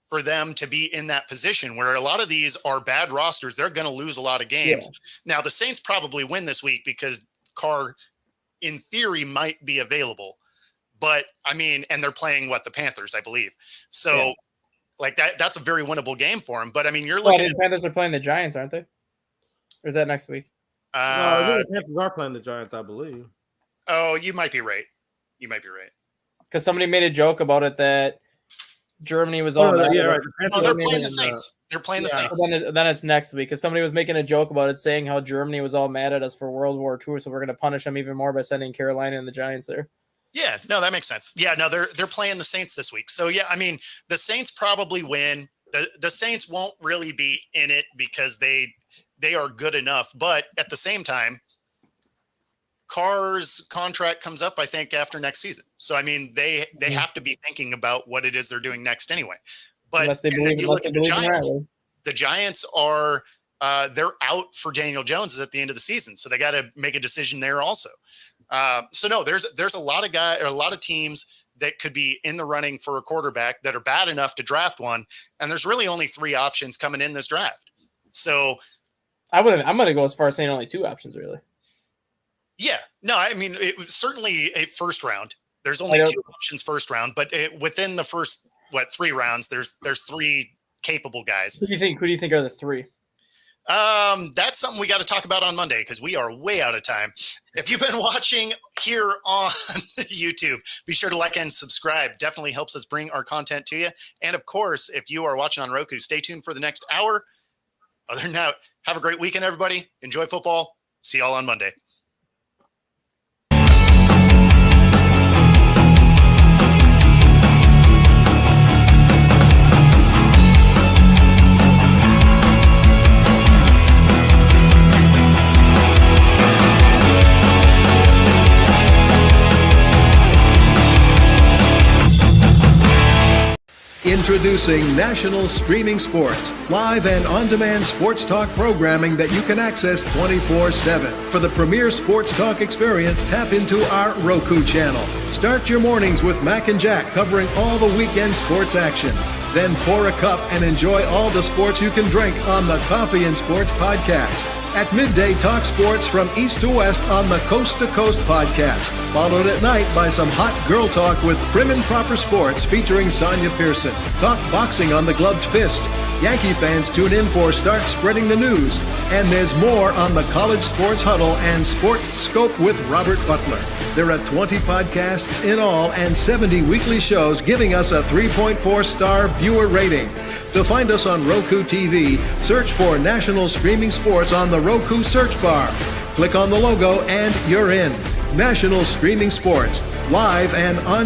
Speaker 1: for them to be in that position, where a lot of these are bad rosters. They're going to lose a lot of games. Yeah. Now, the Saints probably win this week because Carr, in theory, might be available. But, I mean, and they're playing, the Panthers, I believe. So, like, that's a very winnable game for them. But, I mean, you're looking
Speaker 2: the Panthers are playing the Giants, aren't they? Or is that next week?
Speaker 3: No, the Panthers are playing the Giants, I believe.
Speaker 1: Oh, you might be right.
Speaker 2: Because somebody made a joke about it that Germany was all mad.
Speaker 3: Right.
Speaker 1: No, they're playing the Saints. They're playing the Saints.
Speaker 2: Then it's next week because somebody was making a joke about it, saying how Germany was all mad at us for World War II, so we're going to punish them even more by sending Carolina and the Giants there.
Speaker 1: Yeah, no, that makes sense. Yeah, no, they're playing the Saints this week. So yeah, I mean, the Saints probably win. The Saints won't really be in it because they are good enough, but at the same time, Carr's contract comes up, I think, after next season. So I mean, they have to be thinking about what it is they're doing next anyway. But
Speaker 2: unless they believe,
Speaker 1: you look at the Giants are they're out for Daniel Jones at the end of the season, so they got to make a decision there also. So no, there's a lot of teams that could be in the running for a quarterback that are bad enough to draft one, and there's really only 3 options coming in this draft. So
Speaker 2: I'm going to go as far as saying only 2 options, really.
Speaker 1: Yeah, no, I mean, it was certainly a first round. There's only 2 options first round, but within the first 3 rounds, there's 3 capable guys.
Speaker 2: Who do you think are the 3?
Speaker 1: That's something we got to talk about on Monday because we are way out of time. If you've been watching here on YouTube, be sure to like and subscribe. Definitely helps us bring our content to you. And of course, if you are watching on Roku, stay tuned for the next hour. Other than that, have a great weekend, everybody. Enjoy football. See y'all on Monday.
Speaker 5: Introducing National Streaming Sports, live and on-demand sports talk programming that you can access 24/7. For the premier sports talk experience, tap into our Roku channel. Start your mornings with Mac and Jack covering all the weekend sports action. Then pour a cup and enjoy all the sports you can drink on the Coffee and Sports podcast. At midday, talk sports from east to west on the Coast to Coast podcast. Followed at night by some hot girl talk with Prim and Proper Sports featuring Sonia Pearson. Talk boxing on the Gloved Fist. Yankee fans tune in for Start Spreading the News. And there's more on the College Sports Huddle and Sports Scope with Robert Butler. There are 20 podcasts in all and 70 weekly shows giving us a 3.4-star viewer rating. To find us on Roku TV, search for National Streaming Sports on the Roku search bar. Click on the logo and you're in. National Streaming Sports, live and on